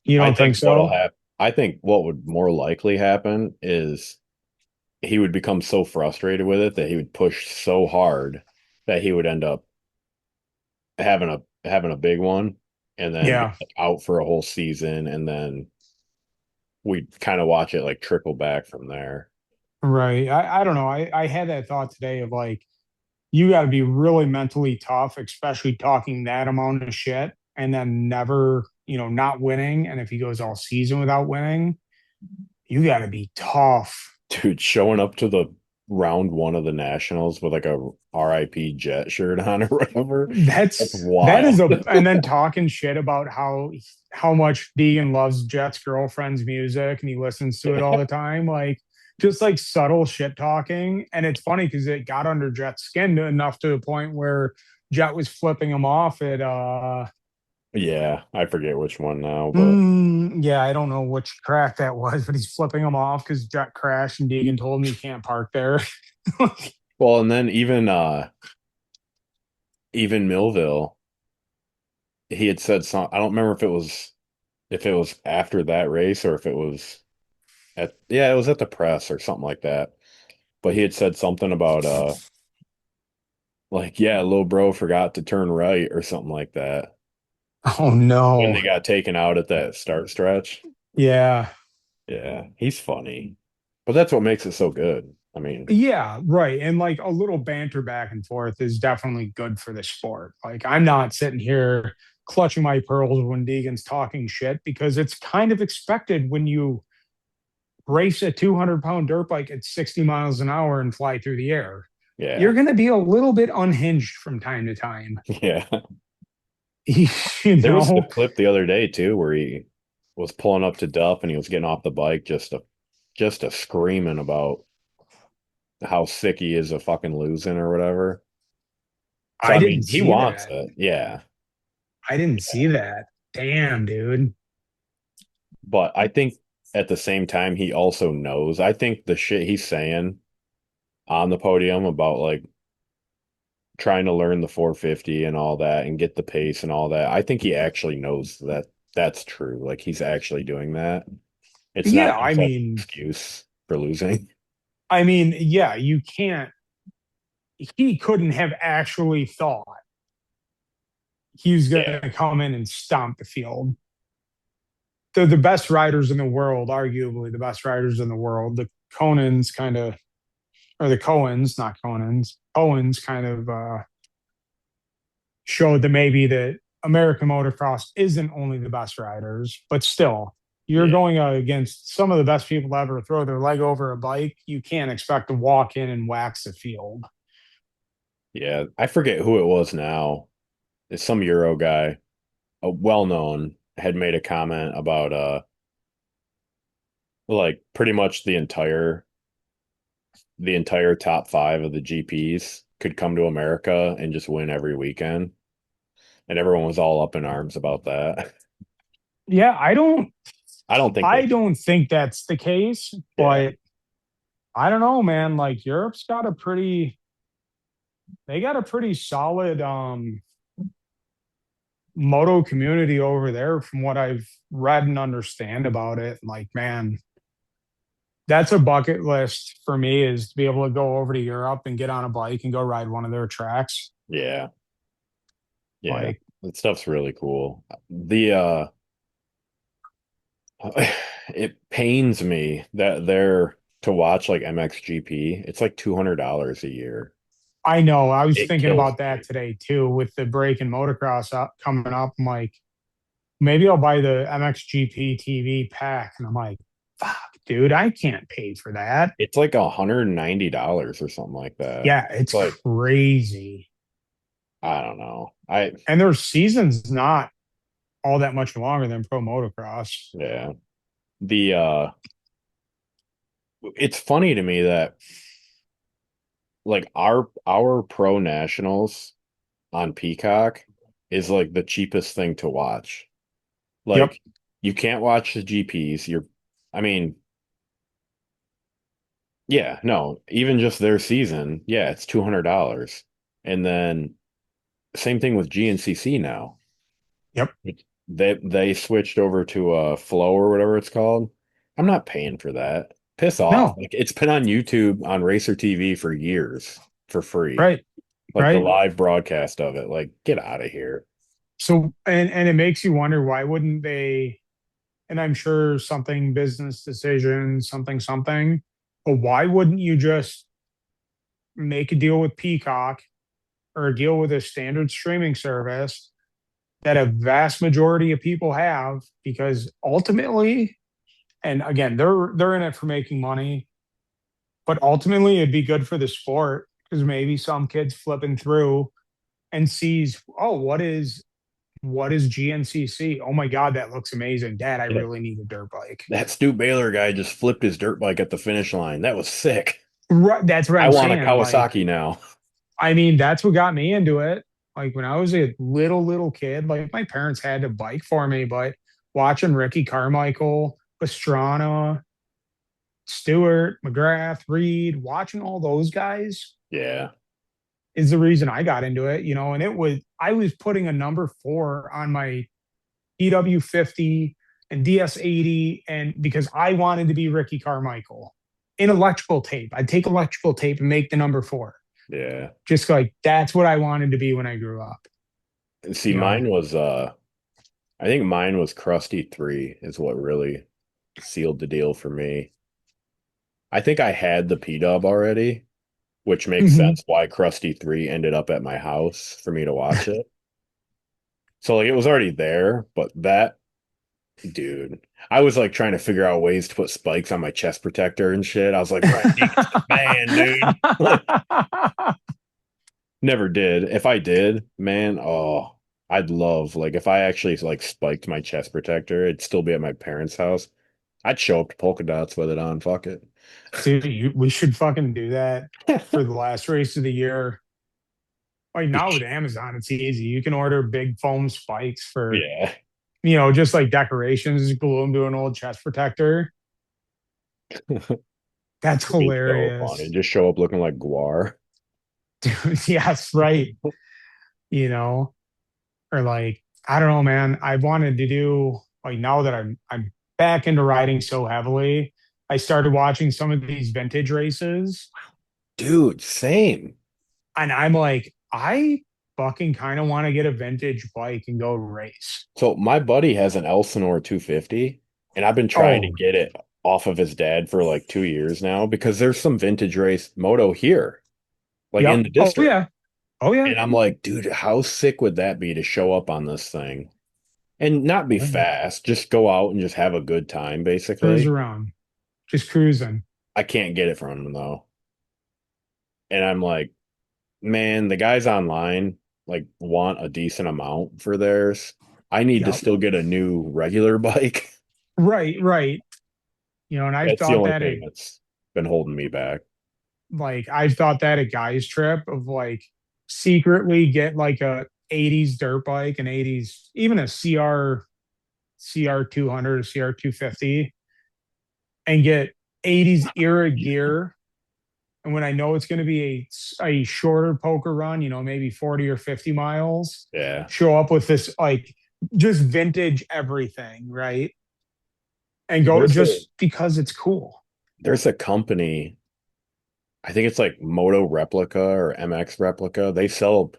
You I don't think think what'll so? happen, I think what would more likely happen is he would become so frustrated with it that he would push so hard that he would end up having a big one and then be Yeah. like, out for a whole season and then we kind of watch it like trickle back from there. Right. I don't know. I had that thought today of like, you got to be really mentally tough, especially talking that amount of shit and then never, not winning. And if he goes all season without winning, you got to be tough. Dude, showing up to the round one of the Nationals with like a RIP Jet shirt on or whatever. That's That is wild. and then talking shit about how much Deegan loves Jet's girlfriend's music and he listens to it all the time. Like, just like subtle shit talking. And it's funny because it got under Jet's skin enough to the point where Jet was flipping him off at Yeah, I forget which one now, but yeah, I don't know which track that was, but he's flipping him off because Jet crashed and Deegan told him he can't park there. well, and then even Millville, he had said some I don't remember if it was after that race or if it was it was at the press or something like that. But he had said something about like yeah, little bro forgot to turn right or something like that Oh when no. they got taken out at that start stretch. Yeah. Yeah, he's funny. But that's what makes it so good. I mean, Yeah, right. And like a little banter back and forth is definitely good for the sport. Like I'm not sitting here clutching my pearls when Deegan's talking shit because it's kind of expected when you race a 200-pound dirt bike at 60 miles an hour and fly through the air. You're Yeah. going to be a little bit unhinged from time to time. Yeah. You There was the know, clip the other day too where he was pulling up to Duff and he was getting off the bike just a screaming about how sick he is of fucking losing or whatever. So I I didn't mean, he see wants that. it, yeah. I didn't see that. Damn, dude. But I think at the same time he also knows. I think the shit he's saying on the podium about like trying to learn the 450 and all that and get the pace and all that. I think he actually knows that that's true. Like he's actually doing that. It's not Yeah, just like an excuse for losing. yeah, you can't. He couldn't have actually thought he was going Yeah. to come in and stomp the field. They're the best riders in the world, arguably the best riders in the world. The Conans kind of, or the Cohens, not Conans, Owens kind of showed that maybe that American motocross isn't only the best riders, but still, you're Yeah. going against some of the best people to ever throw their leg over a bike. You can't expect to walk in and wax the field. Yeah. I forget who it was now. It's some Euro guy, a well known, had made a comment about like pretty much the entire top five of the GPs could come to America and just win every weekend. And everyone was all up in arms about that. Yeah, I don't think I they don't think that's the case, yeah. but I don't know, man. Like Europe's got a pretty, they got a pretty solid moto community over there from what I've read and understand about it. Like, man, that's a bucket list for me is to be able to go over to Europe and get on a bike and go ride one of their tracks. Yeah. Yeah. Like, That stuff's really cool. The it pains me that they're to watch like MXGP. It's like $200 a year. I know I was It thinking kills about that me. today too with the break and motocross coming up. I'm like, maybe I'll buy the MXGP TV pack. And I'm like, fuck, dude, I can't pay for that. It's like $190 or something like that. Yeah, It's it's like crazy. I don't know. I And their season's not all that much longer than pro motocross. yeah. The it's funny to me that like our pro nationals on Peacock is like the cheapest thing to watch. Yep. Like you can't watch the GPs. I mean, yeah, no, even just their season, yeah, it's $200. And then same thing with GNCC now. Yep. They switched over to Flow or whatever it's called. I'm not paying for that. Piss off. No. Like it's been on YouTube on Racer TV for years for free. Right. Like the Right. live broadcast of it. Like get out of here. So and it makes you wonder why wouldn't they, and I'm sure something business decision, something, but why wouldn't you just make a deal with Peacock or a deal with a standard streaming service that a vast majority of people have? Because ultimately, and again, they're in it for making money, but ultimately it'd be good for the sport because maybe some kids flipping through and sees, oh, what is GNCC? Oh my God, that looks amazing. Dad, I Yeah. really need a dirt bike. That Stu Baylor guy just flipped his dirt bike at the finish line. That was sick. Right, that's what I I'm want a saying. Like, Kawasaki now. that's what got me into it. Like when I was a little kid, like my parents had a bike for me, but watching Ricky Carmichael, Pastrana, Stewart, McGrath, Reed, watching all those guys Yeah. is the reason I got into it, and I was putting a number 4 on my EW50 and DS80 and because I wanted to be Ricky Carmichael in electrical tape. I'd take electrical tape and make the number 4. Yeah. Just like that's what I wanted to be when I grew up. See, You know, I think mine was Krusty 3 is what really sealed the deal for me. I think I had the P-Dub already, which makes Mhm. sense why Krusty 3 ended up at my house for me to watch it. So like it was already there, but that dude, I was like trying to figure out ways to put spikes on my chest protector and shit. I was like, Brian Deacon's the man, dude. Like, never did. If I did, man, oh, I'd love like if I actually like spiked my chest protector, it'd still be at my parents' house. I'd show up to polka dots with it on. Fuck it. Dude, we should fucking do that for the last race of the year. Like now with Amazon, it's easy. You can order big foam spikes for, Yeah, just like decorations, glue them to an old chest protector. That's it'd be so funny. hilarious. Just show up looking like Guar. Dude, yes, right. You know, or like, I don't know, man. I wanted to do like now that I'm back into riding so heavily, I started watching some of these vintage races, Dude, same. and I'm like, I fucking kind of want to get a vintage bike and go race. So my buddy has an Elsinore 250, and I've been trying to Oh, get it off of his dad for like 2 years now because there's some vintage race moto here, like in yep. the Oh district. yeah. Oh yeah. And I'm like, dude, how sick would that be to show up on this thing and not be Oh yeah. fast, just go out and just have a good time, Cruise basically. around, just cruising. I can't get it from him though. And I'm like, man, the guys online like want a decent amount for theirs. I need to Yep. still get a new regular bike. Right, right. And I've That's the thought only that thing that's been holding me back. I've thought that a guy's trip of like secretly get like a 80s dirt bike, an 80s, even a CR 200 or CR 250, and get 80s era gear. And when I know it's going to be a shorter poker run, maybe 40 or 50 miles, Yeah. show up with this like just vintage everything, right? And go There's a just because it's cool. there's a company, I think it's like Moto Replica or MX Replica. They sell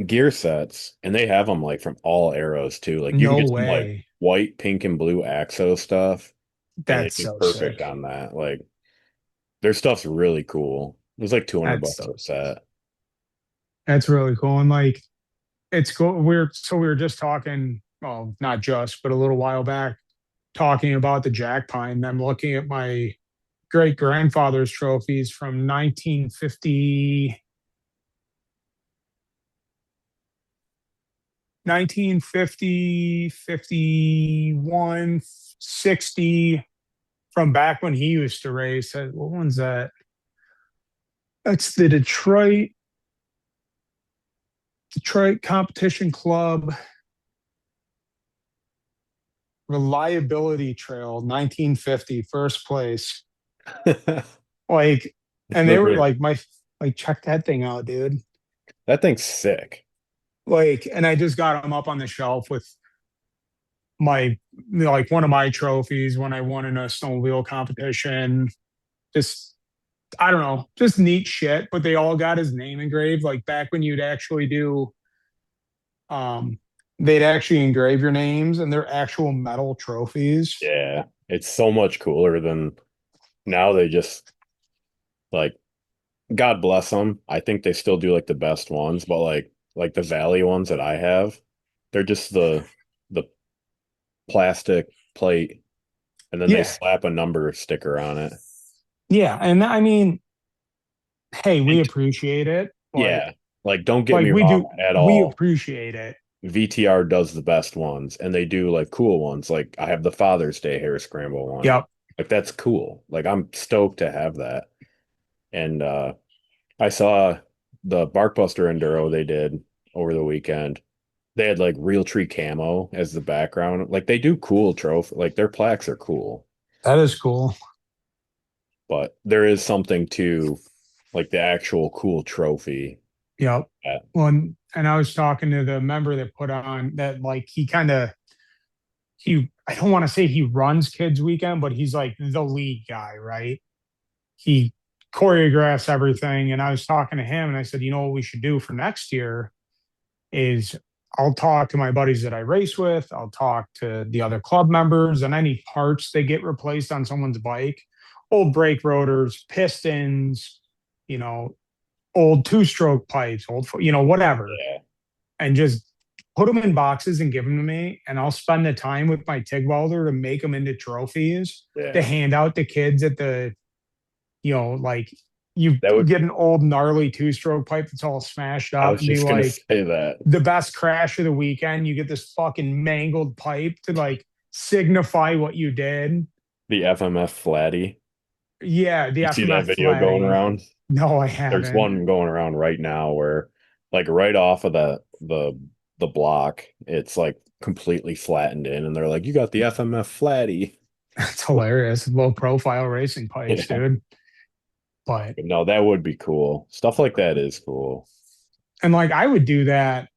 gear sets and they have them like from all eras too. Like you can No get some like way. white, pink, and blue Axo stuff and it'd That's be so perfect sick. on that. Like their stuff's really cool. It was like 200 That's bucks so a set. that's really cool. And like it's cool. We were just talking, well, not just, but a little while back, talking about the jack pine. I'm looking at my great grandfather's trophies from 1950, 1950, 51, 60, from back when he used to race. What one's that? That's the Detroit Competition Club Reliability Trail, 1950, first place. Like, and they were Remember like, check that thing out, dude. that thing's sick. Like, and I just got them up on the shelf with my, like one of my trophies when I won in a snowmobile competition. Just, I don't know, just neat shit. But they all got his name engraved. Like back when you'd actually do, um, they'd actually engrave your names and they're actual metal trophies. Yeah. It's so much cooler than now they just like God bless them. I think they still do like the best ones, but like the Valley ones that I have, they're just the plastic plate and then they Yeah, slap a number sticker on it. yeah, and I mean, hey, we And appreciate it, but yeah, like don't get like me wrong at we all. appreciate it. VTR does the best ones and they do like cool ones. Like I have the Father's Day Hare Scramble one. Yep, Like that's cool. Like I'm stoked to have that. And I saw the Barkbuster Enduro they did over the weekend. They had like real tree camo as the background. Like they do cool trophy. Like their plaques are cool, that is cool. but there is something to like the actual cool trophy. Yep. That, Well, and I was talking to the member that put on that, like I don't want to say he runs Kids Weekend, but he's like the lead guy, right? He choreographs everything. And I was talking to him and I said, what we should do for next year is I'll talk to my buddies that I race with, I'll talk to the other club members, and any parts that get replaced on someone's bike, old brake rotors, pistons, old two-stroke pipes, whatever, yeah. and just put them in boxes and give them to me, and I'll spend the time with my TIG welder to make them into trophies to Yeah. hand out to kids at the, like you That would get an old gnarly two-stroke pipe that's all smashed I up was and be just gonna like, say that. the best crash of the weekend. You get this fucking mangled pipe to like signify what you did. The FMF flatty. Yeah, the You see that FMF video going flatty. around? No, I There's haven't. one going around right now where like right off of the block, it's like completely flattened in and they're like, you got the FMF flatty. It's hilarious. Low profile racing pipes, Yeah. dude. But But no, that would be cool. Stuff like that is cool. and like I would do that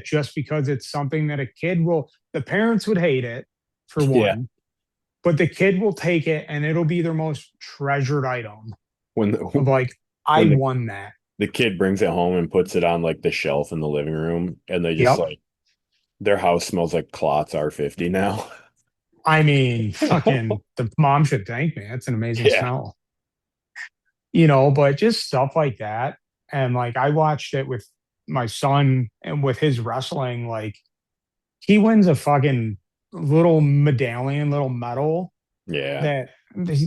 just because it's something that a kid will, the parents would hate it for Yeah. one, but the kid will take it and it'll be their most treasured item When of the like, I when won that. the kid brings it home and puts it on like the shelf in the living room and they just Yep. like their house smells like Klotz R50 now. I mean, fucking the mom should thank me. That's an amazing Yeah. smell. But just stuff like that. And like I watched it with my son and with his wrestling, like he wins a fucking little medallion, little medal Yeah. that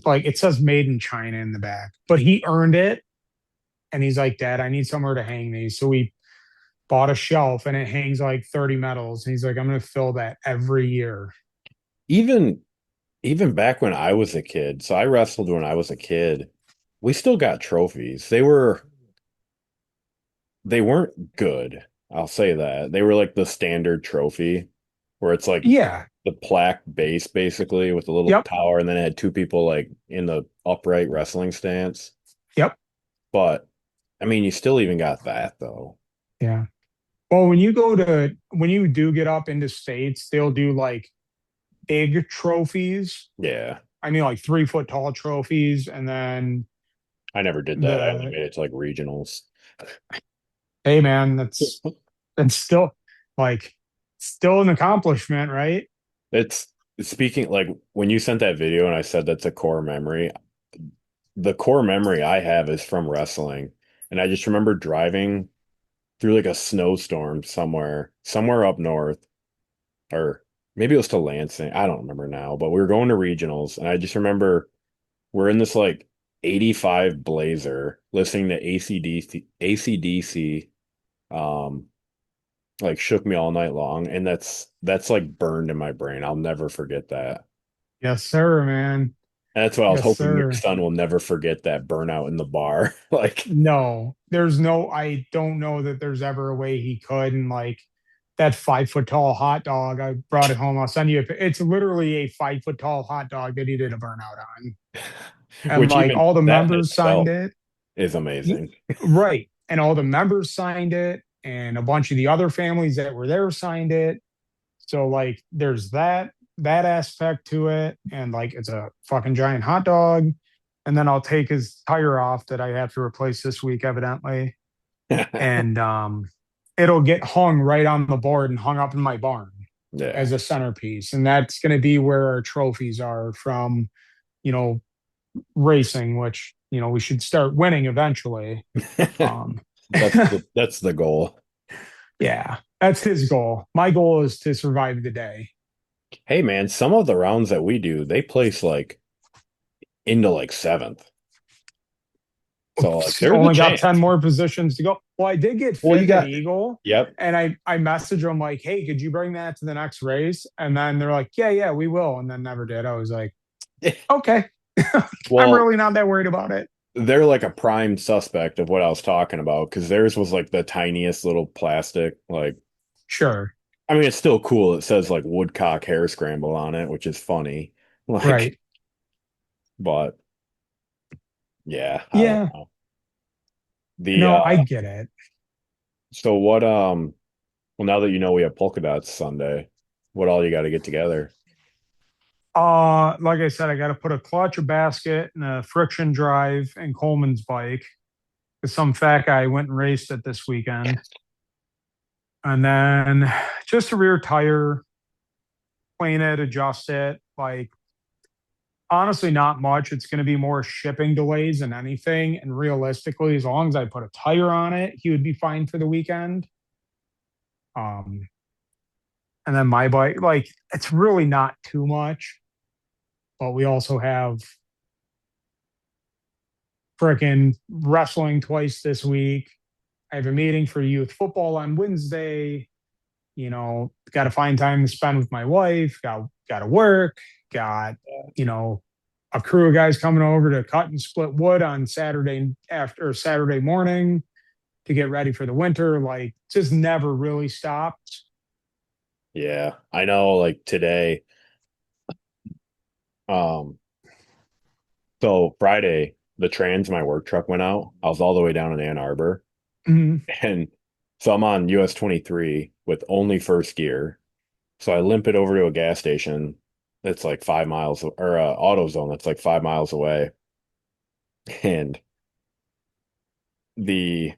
like it says made in China in the back, but he earned it. And he's like, Dad, I need somewhere to hang these. So we bought a shelf and it hangs like 30 medals. And he's like, I'm going to fill that every year. Even even back when I was a kid, so I wrestled when I was a kid, we still got trophies. They weren't good. I'll say that. They were like the standard trophy where it's like Yeah. the plaque base basically with a little Yep. tower and then it had two people like in the upright wrestling stance. Yep. But I mean, you still even got that though. Yeah. Well, when you do get up into states, they'll do like big trophies. Yeah. I mean, like 3 foot tall trophies. And then I never did that. I only the, made it to like regionals. hey, man, that's still like, still an accomplishment, right? It's speaking like when you sent that video and I said that's a core memory, the core memory I have is from wrestling. And I just remember driving through like a snowstorm somewhere up north, or maybe it was to Lansing. I don't remember now, but we were going to regionals. And I just remember we're in this like 85 Blazer listening to ACDC, um, like shook me all night long. And that's like burned in my brain. I'll never forget that. Yes, sir, man. And that's what I was Yes, hoping your sir. son will never forget that burnout in the bar. Like, No, I don't know that there's ever a way he could. And like that 5 foot tall hot dog, I brought it home. I'll send you it's literally a 5 foot tall hot dog that he did a burnout on. And which like even all the that in members signed itself it. is amazing. Right. And all the members signed it. And a bunch of the other families that were there signed it. So like there's that aspect to it. And like it's a fucking giant hot dog. And then I'll take his tire off that I have to replace this week, evidently. And it'll get hung right on the board and hung up in my barn Yeah. as a centerpiece. And that's going to be where our trophies are from, you know, racing, which, we should start winning eventually. Um, That's the goal. yeah, that's his goal. My goal is to survive the day. Hey man, some of the rounds that we do, they place like into like seventh. So like there's a Only got 10 chance. more positions to go. Well, I did get Well, you fifth at got Eagle, yep. and I messaged them like, hey, could you bring that to the next race? And then they're like, yeah, yeah, we will. And then never did. I was like, okay. I'm Well, really not that worried about it. they're like a prime suspect of what I was talking about because theirs was like the tiniest little plastic. Like, Sure. I mean, it's still cool. It says like Woodcock Hare Scramble on it, which is funny. Like, Right. but yeah, I don't Yeah. know. The No, I get it. so what well now that you know we have polka dots Sunday, what all you got to get together? Like I said, I got to put a clutch, a basket, and a friction drive in Coleman's bike. 'Cause some fat guy went and raced it this weekend. And then just a rear tire, clean it, adjust it. Like, honestly, not much. It's going to be more shipping delays than anything. And realistically, as long as I put a tire on it, he would be fine for the weekend. Um, and then my bike, like it's really not too much, but we also have frickin' wrestling twice this week. I have a meeting for youth football on Wednesday. Got to find time to spend with my wife. Got to work. Got you know a crew of guys coming over to cut and split wood on Saturday after Saturday morning to get ready for the winter. Like, just never really stopped. Yeah, I know like today, um, so Friday, the trans, my work truck went out. I was all the way down in Ann Arbor. Mhm. And so I'm on US 23 with only first gear. So I limp it over to a gas station that's like 5 miles or AutoZone that's like 5 miles away. And the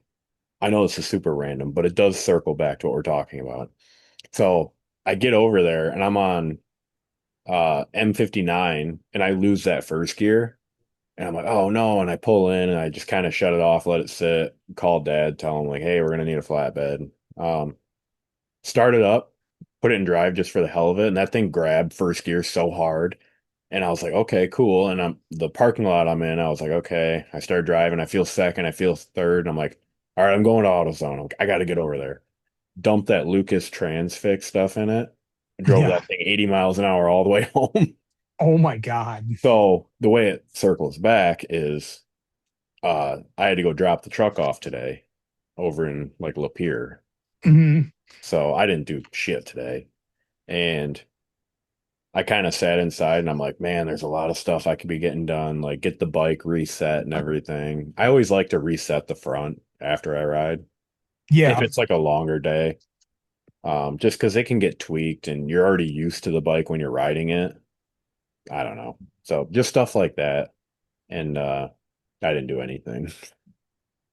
I know this is super random, but it does circle back to what we're talking about. So I get over there and I'm on M59 and I lose that first gear. And I'm like, oh no. And I pull in and I just kind of shut it off, let it sit, call dad, tell him like, hey, we're gonna need a flatbed. Um, start it up, put it in drive just for the hell of it. And that thing grabbed first gear so hard. And I was like, okay, cool. And I'm the parking lot I'm in, I was like, okay. I start driving, I feel second, I feel third. And I'm like, all right, I'm going to AutoZone. I got to get over there. Dump that Lucas Transfix stuff in it. I drove Yeah. that thing 80 miles an hour all the way home. Oh my God. So the way it circles back is I had to go drop the truck off today over in like Lapeer. Mhm. So I didn't do shit today. And I kind of sat inside and I'm like, man, there's a lot of stuff I could be getting done, like get the bike reset and everything. I always like to reset the front after I ride if Yeah. it's like a longer day, just because it can get tweaked and you're already used to the bike when you're riding it. I don't know. So just stuff like that. And I didn't do anything.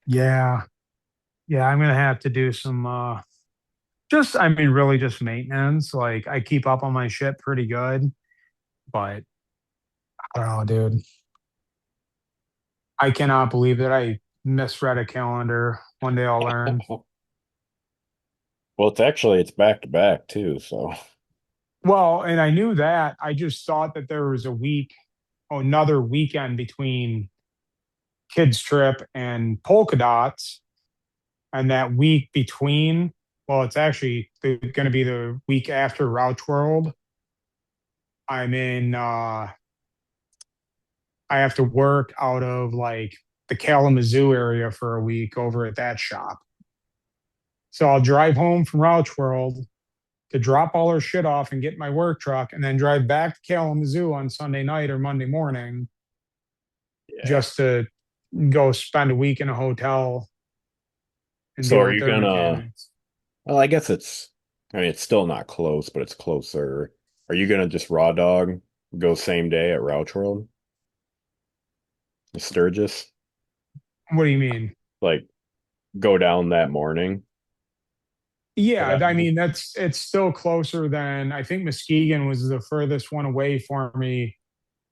Yeah. Yeah. I'm gonna have to do some just I mean really just maintenance. Like I keep up on my shit pretty good, but I don't know, dude. I cannot believe that I misread a calendar. One day I'll learn. Well, it's back to back too. So Well, and I knew that. I just thought that there was another weekend between kids trip and polka dots, and that week between. Well, it's actually going to be the week after Rouch World. I'm in. I have to work out of like the Kalamazoo area for a week over at that shop. So I'll drive home from Rouch World to drop all our shit off and get my work truck, and then drive back to Kalamazoo on Sunday night or Monday morning yeah. just to go spend a week in a hotel and So deal are with you their gonna? mechanics. Well, I guess I mean, it's still not close, but it's closer. Are you gonna just raw dog, go same day at Rouch World, Sturgis? What do you mean? Like, go down that morning for Yeah, that I night? mean it's still closer than I think Muskegon was the furthest one away for me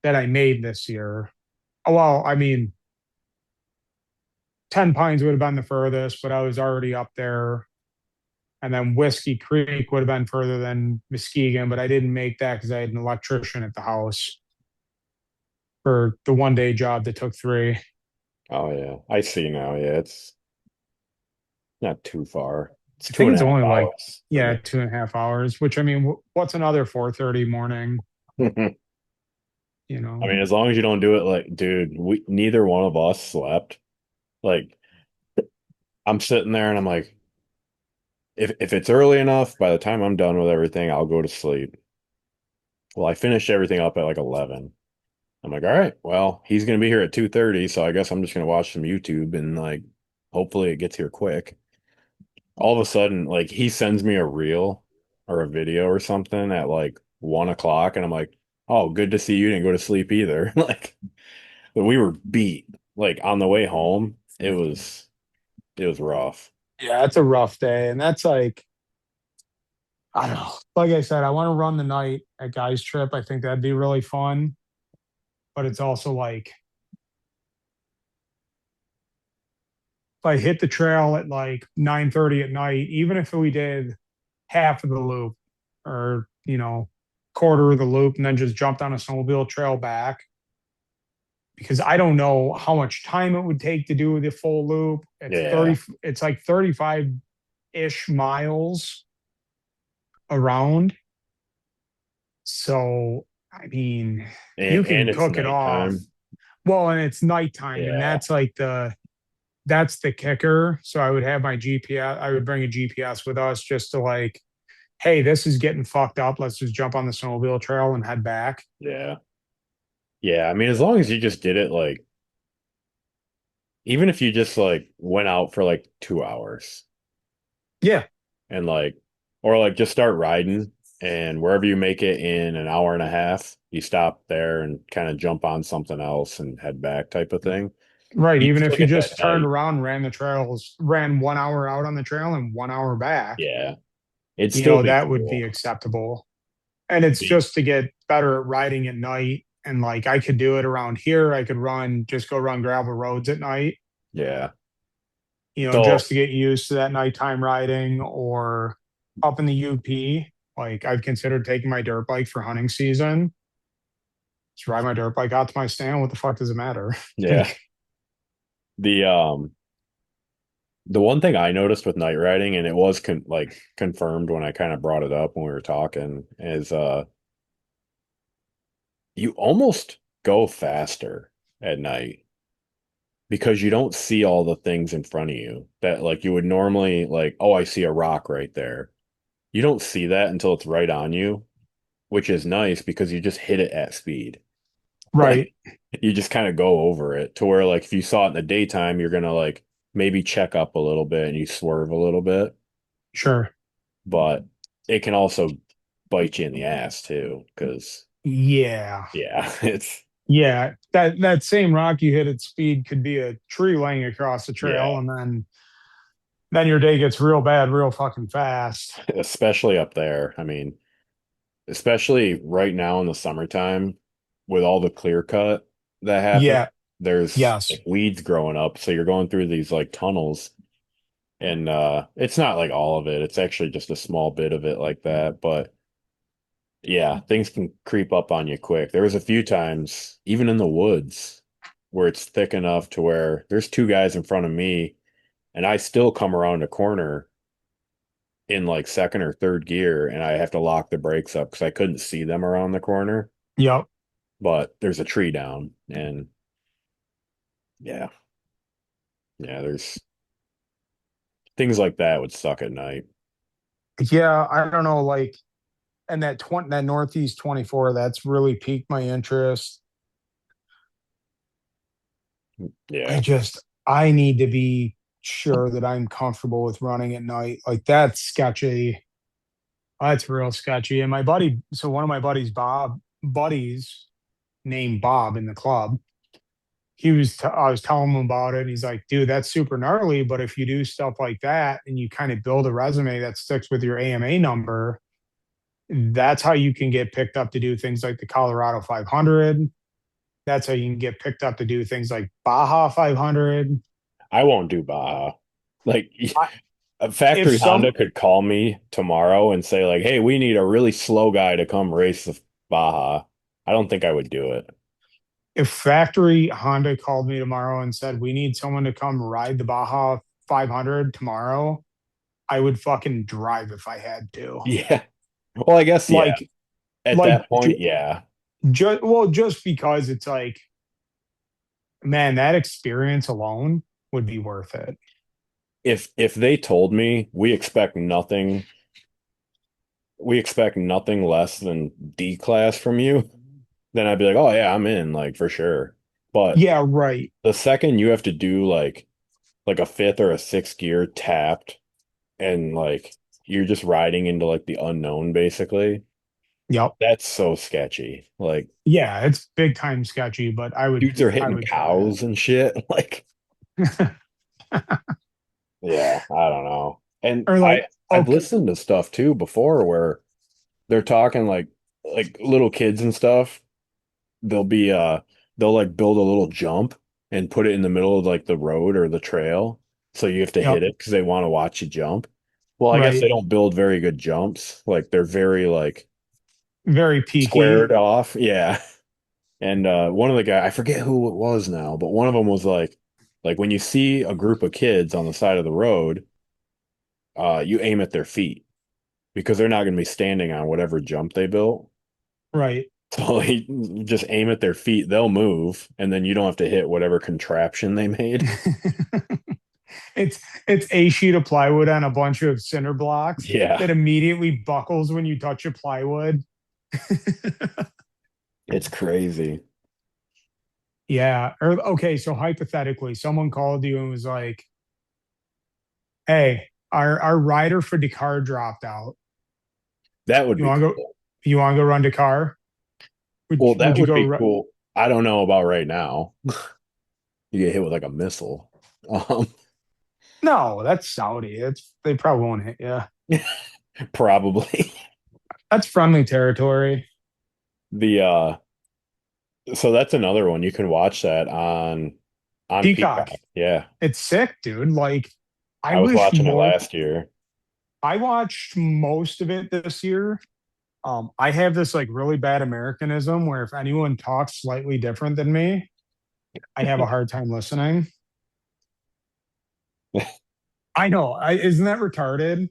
that I made this year. Well, I mean, 10 Pines would have been the furthest, but I was already up there. And then Whiskey Creek would have been further than Muskegon, but I didn't make that because I had an electrician at the house for the 1 day job that took three. Oh yeah, I see now. Yeah, it's not too far. It's I two think and a it's half only like, hours for yeah, me. 2.5 hours, which I mean, what's another 4:30 morning, I you know? mean, as long as you don't do it like, dude, we neither one of us slept. Like, I'm sitting there and I'm like, if it's early enough, by the time I'm done with everything, I'll go to sleep. Well, I finished everything up at like 11. I'm like, all right, well, he's gonna be here at 2:30, so I guess I'm just gonna watch some YouTube and like hopefully it gets here quick. All of a sudden, like he sends me a reel or a video or something at like 1 o'clock, and I'm like, oh, good to see you didn't go to sleep either. Like, but we were beat. Like on the way home, it was rough. Yeah, it's a rough day. And that's like, I don't know. Like I said, I want to run the night at Guys Trip. I think that'd be really fun. But it's also like, if I hit the trail at like 9:30 at night, even if we did half of the loop or, quarter of the loop and then just jumped on a snowmobile trail back because I don't know how much time it would take to do the full loop. Yeah. It's like 35-ish miles around. So, I mean, you And can it's cook it off. nighttime. Well, and it's nighttime, and Yeah. that's the kicker. So I would have my GPS, I would bring a GPS with us just to like, hey, this is getting fucked up. Let's just jump on the snowmobile trail and head back. Yeah. Yeah. I mean, as long as you just did it like, even if you just like went out for like 2 hours Yeah, and like, or like just start riding and wherever you make it in an hour and a half, you stop there and kind of jump on something else and head back type of thing. right. You Even still if you get that just turned night. around, ran the trails, ran 1 hour out on the trail and 1 hour back, Yeah. It'd still be that would be cool. acceptable. And it's Be- just to get better at riding at night. And like I could do it around here. I could just go run gravel roads at night, Yeah. just So to get used to that nighttime riding or up in the UP. Like I've considered taking my dirt bike for hunting season. Just ride my dirt bike out to my stand. What the fuck does it matter? yeah. The the one thing I noticed with night riding, and it was confirmed when I kind of brought it up when we were talking, is you almost go faster at night because you don't see all the things in front of you that like you would normally like, oh, I see a rock right there. You don't see that until it's right on you, which is nice because you just hit it at speed. Right. Like you just kind of go over it to where like if you saw it in the daytime, you're gonna like maybe check up a little bit and you swerve a little bit, Sure. but it can also bite you in the ass too, because Yeah. yeah, it's Yeah. That same rock you hit at speed could be a tree laying across the trail, yeah, and then your day gets real bad real fucking fast. especially up there. I mean, especially right now in the summertime with all the clear cut that happens, Yeah. there's Yes. like weeds growing up, so you're going through these like tunnels and it's not like all of it. It's actually just a small bit of it like that, but yeah, things can creep up on you quick. There was a few times, even in the woods, where it's thick enough to where there's two guys in front of me, and I still come around a corner in like second or third gear, and I have to lock the brakes up because I couldn't see them around the corner. Yep. But there's a tree down, and yeah, yeah, there's things like that would suck at night. Yeah. I don't know. Like, and that Northeast 24, that's really piqued my interest. Yeah, I need to be sure that I'm comfortable with running at night. Like that's sketchy. That's real sketchy. And one of my buddies named Bob in the club, I was telling him about it. And he's like, dude, that's super gnarly. But if you do stuff like that and you kind of build a resume that sticks with your AMA number, that's how you can get picked up to do things like the Colorado 500. That's how you can get picked up to do things like Baja 500. I won't do Baja. Like I, a if factory some Honda could call me tomorrow and say like, "Hey, we need a really slow guy to come race the Baja." I don't think I would do it. if factory Honda called me tomorrow and said we need someone to come ride the Baja 500 tomorrow, I would fucking drive if I had to. Yeah. Well, I guess yeah. Like At like that point, yeah. just because it's like, man, that experience alone would be worth it. If they told me we expect nothing less than D class from you, then I'd be like, "Oh yeah, I'm in, like for sure." But Yeah, right. the second you have to do like a fifth or a sixth gear tapped and like you're just riding into like the unknown basically. Yep. That's so sketchy. Like Yeah, it's big time sketchy, but dudes are I hitting would try cows and shit. Like, it. yeah, I don't know. And Or like, I've okay, listened to stuff too before where they're talking like little kids and stuff. They'll be they'll like build a little jump and put it in the middle of like the road or the trail. So you have to yep. hit it because they want to watch you jump. Well, I guess they right? don't build very good jumps. Like they're very like Very squared peaky, off. Yeah. And one of the guys, I forget who it was now, but one of them was like when you see a group of kids on the side of the road, you aim at their feet because they're not going to be standing on whatever jump they built. right? So you just aim at their feet, they'll move, and then you don't have to hit whatever contraption they made. It's a sheet of plywood on a bunch of cinder blocks Yeah, that immediately buckles when you touch a plywood. it's crazy. Yeah. Or okay, so hypothetically, someone called you and was like, "Hey, our rider for Dakar dropped out. That would You be want to go? cool. You want to go run Dakar? Well, Would that you would go? be cool. I don't know about right now. You get hit with like a missile. Um, No, that's Saudi. It's they probably won't hit you. probably. That's friendly territory. The so that's another one. You can watch that on Peacock. Peacock. Yeah. It's sick, dude. Like, I I was wish watching it more. last year. I watched most of it this year. I have this like really bad Americanism where if anyone talks slightly different than me, I have a hard time listening. I know. Isn't that retarded?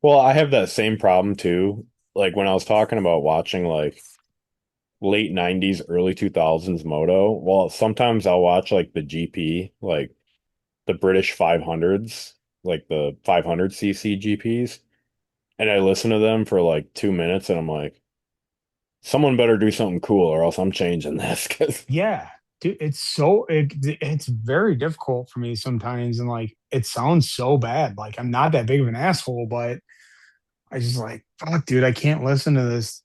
Well, I have that same problem too. Like when I was talking about watching like late 90s, early 2000s moto, well, sometimes I'll watch like the GP, like the British 500s, like the 500cc GPs, and I listen to them for like 2 minutes and I'm like, someone better do something cool or else I'm changing this. 'Cause Yeah, dude. It's very difficult for me sometimes, and like it sounds so bad. Like I'm not that big of an asshole, but I just like fuck, dude. I can't listen to this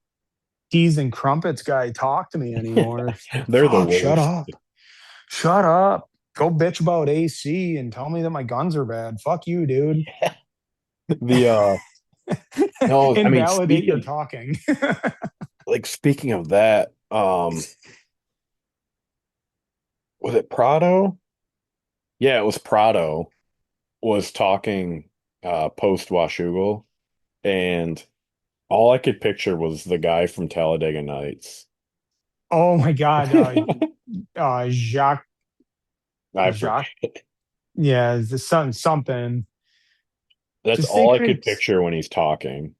keys and crumpets guy talk to me anymore. Like, they're the fuck, shut worst. up. Shut up. Go bitch about AC and tell me that my guns are bad. Fuck you, dude. The no, I mean Invalidate your talking. speaking of that, was it Prado? Yeah, it was Prado was talking post Washougal, and all I could picture was the guy from Talladega Nights. Oh my God. Jacques, I Jacques. forget. Yeah, the something. That's Just say all I could crepes. picture when he's talking.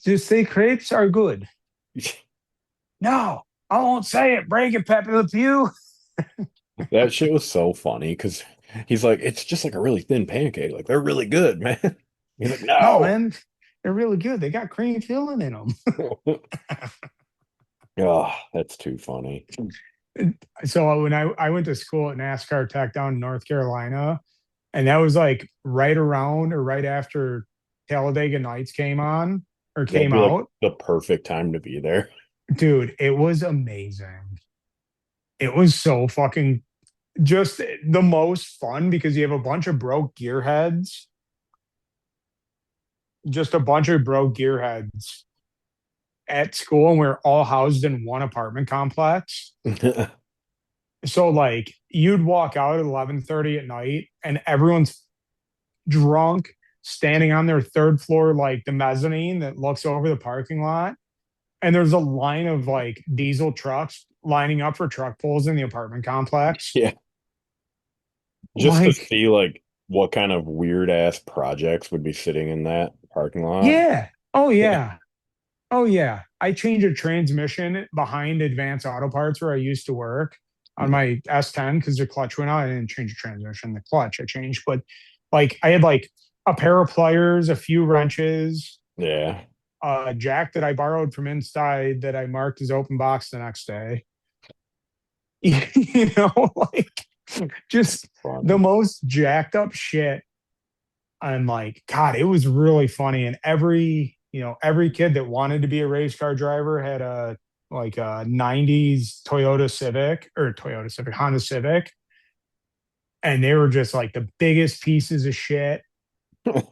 Just say crepes are good. No, I won't say it. Break it, Pepe Le Pew. That shit was so funny because he's like, it's just like a really thin pancake. Like they're really good, man. He's like, No, no. man, they're really good. They got cream filling in them. Oh, that's too funny. So when I went to school at NASCAR Tech down in North Carolina, and that was like right around or right after Talladega Nights came on or That'd came be like out, the perfect time to be there. dude, it was amazing. It was so fucking just the most fun because you have a bunch of broke gearheads, just a bunch of broke gearheads at school, and we're all housed in one apartment complex. So like you'd walk out at 11:30 at night and everyone's drunk standing on their third floor, like the mezzanine that looks over the parking lot. And there's a line of like diesel trucks lining up for truck pulls in the apartment complex. Yeah. Just to Like, see like what kind of weird ass projects would be sitting in that parking lot. yeah. Oh, Yeah. yeah. Oh, yeah. I changed a transmission behind Advanced Auto Parts where I used to work on my S10 because the clutch went out. I didn't change the transmission, the clutch I changed. But like, I had like a pair of pliers, a few wrenches, Yeah. a jack that I borrowed from inside that I marked as open box the next day. Like just the Funny. most jacked up shit. And like, God, it was really funny. And every kid that wanted to be a race car driver had a like a 90s Toyota Civic or Toyota Civic, Honda Civic. And they were just like the biggest pieces of shit.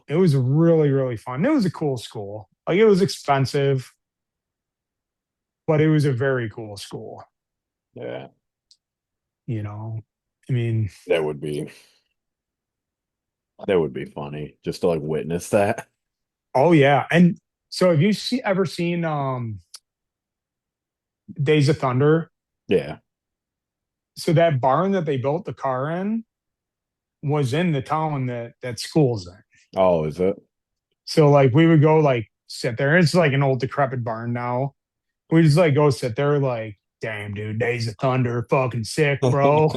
It was really, really fun. It was a cool school. Like it was expensive, but it was a very cool school. Yeah. You know, I mean, That would be that would be funny just to like witness that. Oh yeah. And so have you ever seen Days of Thunder? Yeah. So that barn that they built the car in was in the town that school's in. Oh, is it? So like we would go like sit there. It's like an old decrepit barn now. We just like go sit there like, damn dude, Days of Thunder, fucking sick, bro.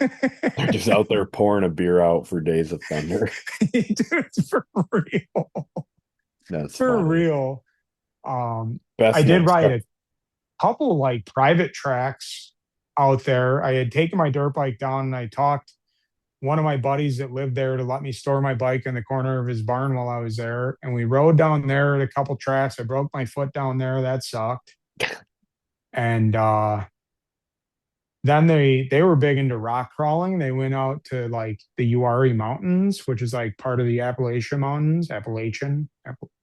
They're just out there pouring a beer out for Days of Thunder. Dude, it's for real. That's For funny. real. Um, I Best did names. ride a couple like private tracks out there. I had taken my dirt bike down and I talked one of my buddies that lived there to let me store my bike in the corner of his barn while I was there. And we rode down there at a couple tracks. I broke my foot down there. That sucked. And then they were big into rock crawling. They went out to like the Uari Mountains, which is like part of the Appalachian Mountains, Appalachia.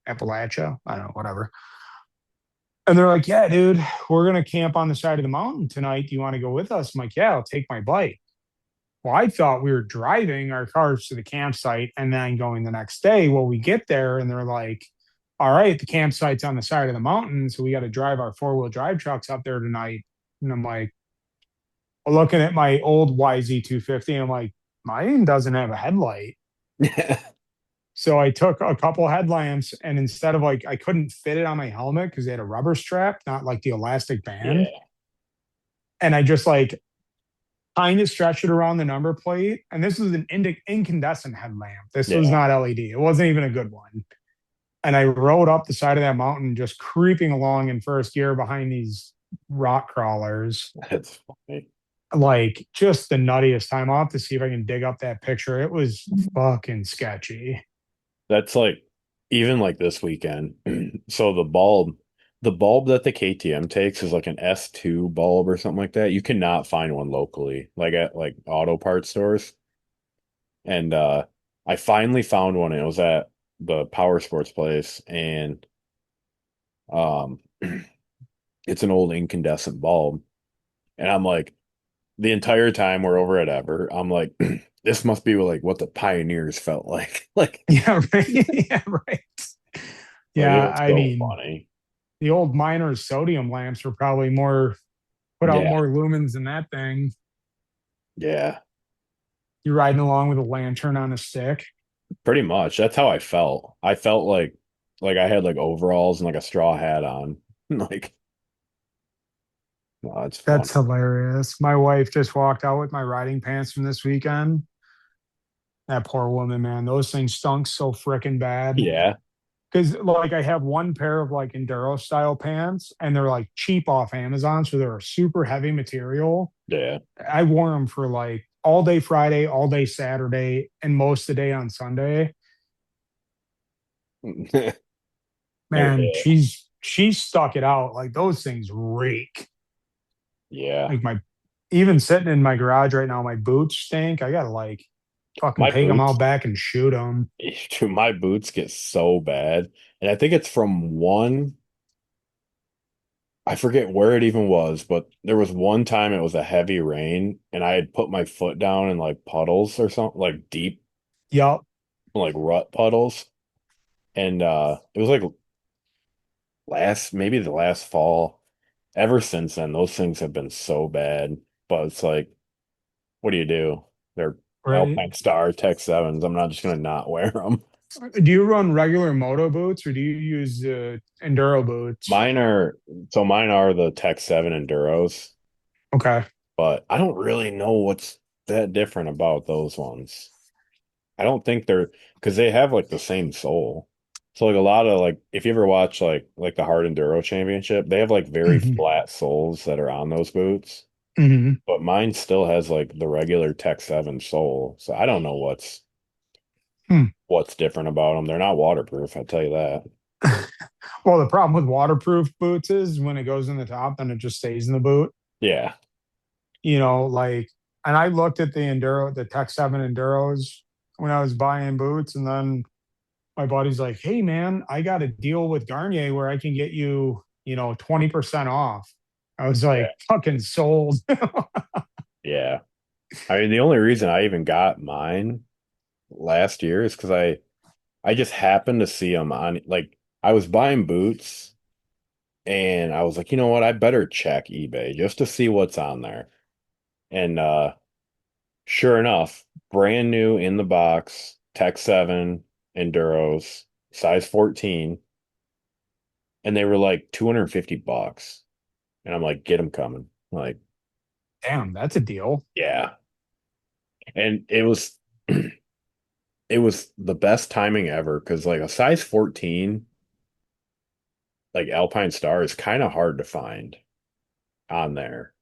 I don't know, whatever. And they're like, "Yeah, dude, we're gonna camp on the side of the mountain tonight. Do you want to go with us?" I'm like, "Yeah, I'll take my bike." Well, I thought we were driving our cars to the campsite and then going the next day. Well, we get there and they're like, "All right, the campsite's on the side of the mountain, so we got to drive our four-wheel drive trucks up there tonight." And I'm like, looking at my old YZ 250, and I'm like, mine doesn't have a headlight. So I took a couple headlamps, and instead of like, I couldn't fit it on my helmet because they had a rubber strap, not like the elastic band. Yeah. And I just like kind of stretched it around the number plate. And this was an incandescent headlamp. This was Yeah. not LED. It wasn't even a good one. And I rode up the side of that mountain, just creeping along in first gear behind these rock crawlers, That's funny. like just the nuttiest time. I'll have to see if I can dig up that picture. It was fucking sketchy. That's like even like this weekend. So the bulb that the KTM takes is like an S2 bulb or something like that. You cannot find one locally, like at like auto parts stores. And I finally found one. And it was at the power sports place, and um it's an old incandescent bulb. And I'm like, the entire time we're over at Ever, I'm like, this must be like what the pioneers felt like. Yeah, right. Yeah, right. Like it Yeah, was I so mean, funny. the old miners' sodium lamps were probably more put out Yeah, more lumens than that thing. yeah, You're riding along with a lantern on a stick. pretty much. That's how I felt. I felt like I had like overalls and like a straw hat on. Like, no, it's That's funny. hilarious. My wife just walked out with my riding pants from this weekend. That poor woman, man. Those things stunk so freaking bad. Yeah, Because like I have one pair of like enduro style pants and they're like cheap off Amazon, so they're a super heavy material. yeah. I wore them for like all day Friday, all day Saturday, and most of the day on Sunday. They're Man, she's stuck it out. Like those things reek. yeah. Like my even sitting in my garage right now, my boots stink. I gotta like fucking My take them out boots, back and shoot them. dude, my boots get so bad. And I think it's from one, I forget where it even was, but there was one time it was a heavy rain and I had put my foot down in like puddles or something, like deep, Yup. like rut puddles. And it was like maybe the last fall. Ever since then, those things have been so bad. But it's like, what do you do? They're Right. Alpine Star Tech Sevens. I'm not just gonna not wear them. Do you run regular moto boots or do you use enduro boots? Mine are mine are the Tech 7 Enduros, Okay. but I don't really know what's that different about those ones. I don't think they're because they have like the same sole. So like a lot of like if you ever watch like the Hard Enduro Championship, they have like very Hmm. flat soles that are on those boots. Hmm. But mine still has like the regular Tech 7 sole. So I don't know Hmm. what's different about them. They're not waterproof, I tell you that. Well, the problem with waterproof boots is when it goes in the top, then it just stays in the boot. Yeah. Like, and I looked at the Tech 7 Enduros when I was buying boots, and then my buddy's like, "Hey, man, I got a deal with Garnier where I can get you, 20% off." I was Yeah. like, "Fucking sold." Yeah. I mean, the only reason I even got mine last year is because I just happened to see them on like I was buying boots and I was like, you know what? I better check eBay just to see what's on there. And sure enough, brand new in the box, Tech 7 Enduros, size 14, and they were like 250 bucks. And I'm like, get them coming. Like, Damn, that's a deal. yeah. And it was the best timing ever because like a size 14 like Alpine Star is kind of hard to find on there.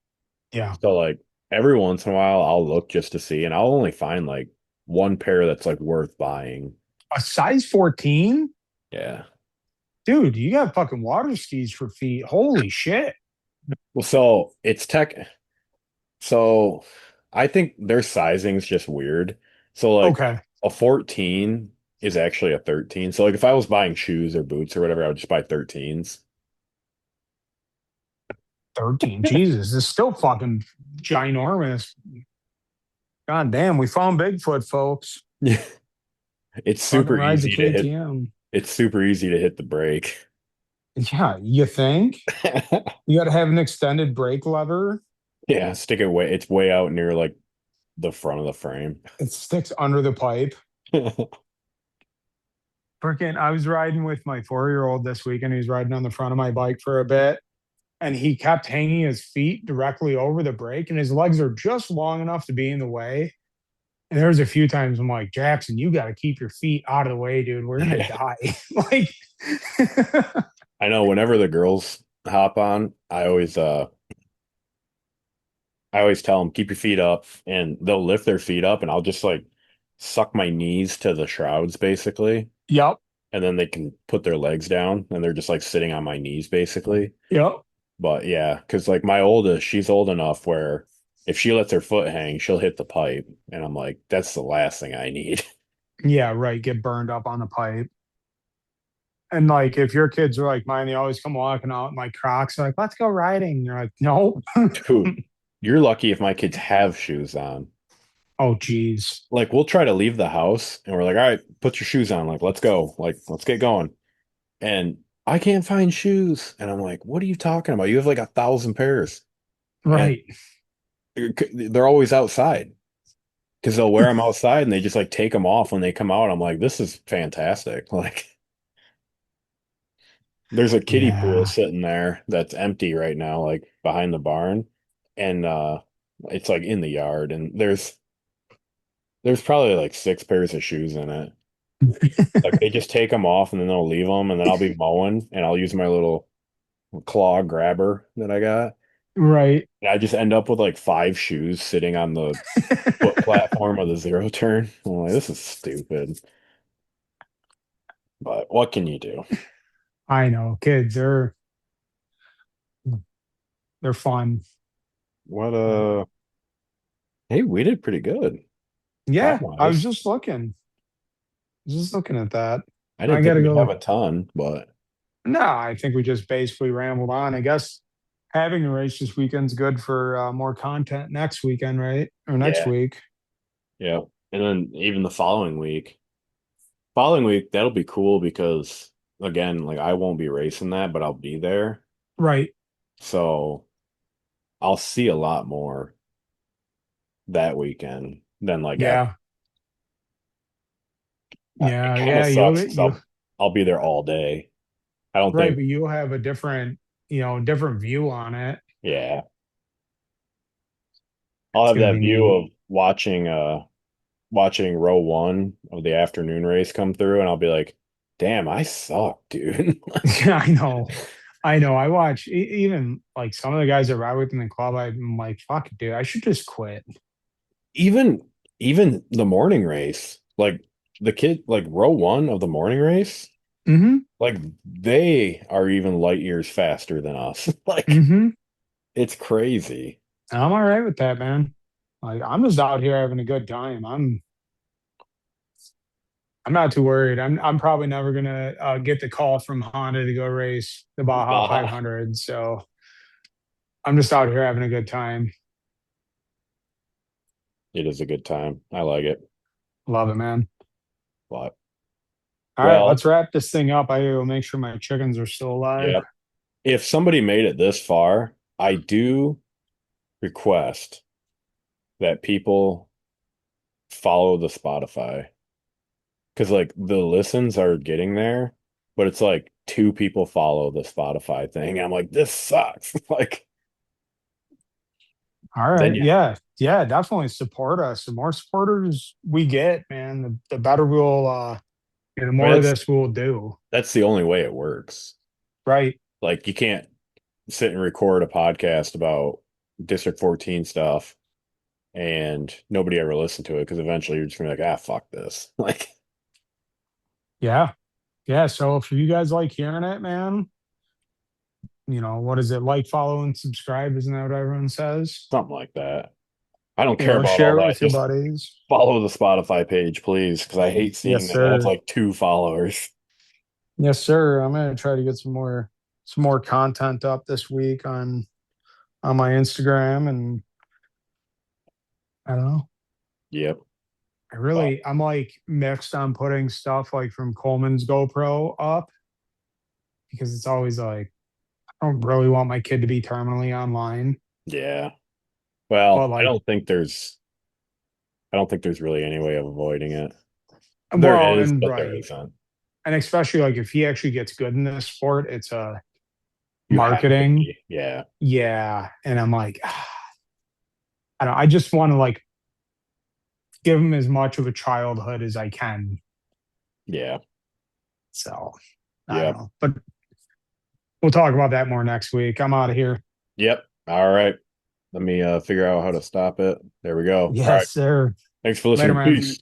Yeah. So like every once in a while I'll look just to see and I'll only find like one pair that's like worth buying. A size 14? Yeah. Dude, you got fucking water skis for feet. Holy shit. Well, so it's tech. So I think their sizing's just weird. So like Okay. a 14 is actually a 13. So like if I was buying shoes or boots or whatever, I would just buy 13s. 13. Jesus, this is still fucking ginormous. God damn, we found Bigfoot, folks. It's Fucking super rides a easy to hit. KTM. It's super easy to hit the brake. Yeah, you think? You got to have an extended brake lever. Yeah, stick it way. It's way out near like the front of the frame. It sticks under the pipe. Freaking, I was riding with my 4-year-old this week and he was riding on the front of my bike for a bit. And he kept hanging his feet directly over the brake and his legs are just long enough to be in the way. And there was a few times I'm like, Jackson, you got to keep your feet out of the way, dude. We're gonna Yeah, die. Like, I know. Whenever the girls hop on, I always tell them keep your feet up, and they'll lift their feet up, and I'll just like suck my knees to the shrouds basically, yep, and then they can put their legs down, and they're just like sitting on my knees basically. yep, But yeah, because like my oldest, she's old enough where if she lets her foot hang, she'll hit the pipe, and I'm like, that's the last thing I need. yeah, right. Get burned up on the pipe. And like, if your kids are like mine, they always come walking out in my Crocs, like, let's go riding. You're like, no. Dude, you're lucky if my kids have shoes on. Oh, geez. Like we'll try to leave the house and we're like, all right, put your shoes on. Like, let's go. Like, let's get going. And I can't find shoes. And I'm like, what are you talking about? You have like 1,000 pairs. And Right. they're always outside because they'll wear them outside and they just like take them off when they come out. I'm like, this is fantastic. Like, there's a kiddie pool Yeah. sitting there that's empty right now, like behind the barn. And it's like in the yard. And there's probably like 6 pairs of shoes in it. Like they just take them off and then they'll leave them, and then I'll be mowing and I'll use my little claw grabber that I got. Right. And I just end up with like 5 shoes sitting on the foot platform of the zero turn. I'm like, this is stupid. But what can you do? I know. Kids are they're fun. What But hey, we did pretty good time yeah, I was wise. just looking at that. I I didn't think gotta we'd have go. a ton, but No, I think we just basically rambled on. I guess having a race this weekend's good for more content next weekend, right? Or next yeah, week. yeah. And then even the following week, that'll be cool because again, like I won't be racing that, but I'll be there. Right. So I'll see a lot more that weekend than like ever. Yeah. It Yeah. kind of Yeah. sucks because You I'll be there all day. I don't right, think, but you'll have a different, different view on it. yeah, I'll It's have gonna that be view neat. of watching row one of the afternoon race come through, and I'll be like, damn, I suck, dude. Yeah, I know. I know. I watch even like some of the guys that ride within the club. I'm like, fuck, it, dude, I should just quit. Even even the morning race, like the kid, like row one of the morning race, Hmm. like they are even light years faster than us. Like Hmm. it's crazy. I'm all right with that, man. Like I'm just out here having a good time. I'm not too worried. I'm probably never gonna get the call from Honda to go race the Baja Nah, 500. So I'm just out here having a good time. it is a good time. I like it. Love it, man. But All right, Well, let's wrap this thing up. I will make sure my chickens are still alive. yeah. If somebody made it this far, I do request that people follow the Spotify because like the listens are getting there, but it's like two people follow the Spotify thing. I'm like, this sucks. Like All then right. you, Yeah. Yeah, definitely support us. The more supporters we get, man, the better we'll the I mean, more of this we'll do. that's the only way it works. Right. Like you can't sit and record a podcast about District 14 stuff and nobody ever listened to it because eventually you're just gonna be like, ah, fuck this. Like Yeah. Yeah. So if you guys like hearing it, man, what is it? Like, follow, and subscribe. Isn't that what everyone says? something like that. I don't care about all Share it that. with your Just buddies. follow the Spotify page, please, because I hate seeing Yes, that it has sir. like two followers. Yes, sir. I'm gonna try to get some more content up this week on my Instagram, and I don't know. Yep. But I'm like mixed on putting stuff like from Coleman's GoPro up because it's always like I don't really want my kid to be terminally online. yeah. But Well, like, I don't think there's really any way of avoiding it. There well, is, and but there right. isn't. And especially like if he actually gets good in this sport, it's a You have to marketing. be. Yeah. Yeah. And I'm like, I don't I just want to like give him as much of a childhood as I can. Yeah. So I don't Yep. know. But we'll talk about that more next week. I'm out of here. Yep. All right. Let me figure out how to stop it. There we go. All right. Yes, sir. Thanks for Later, listening. man. Peace.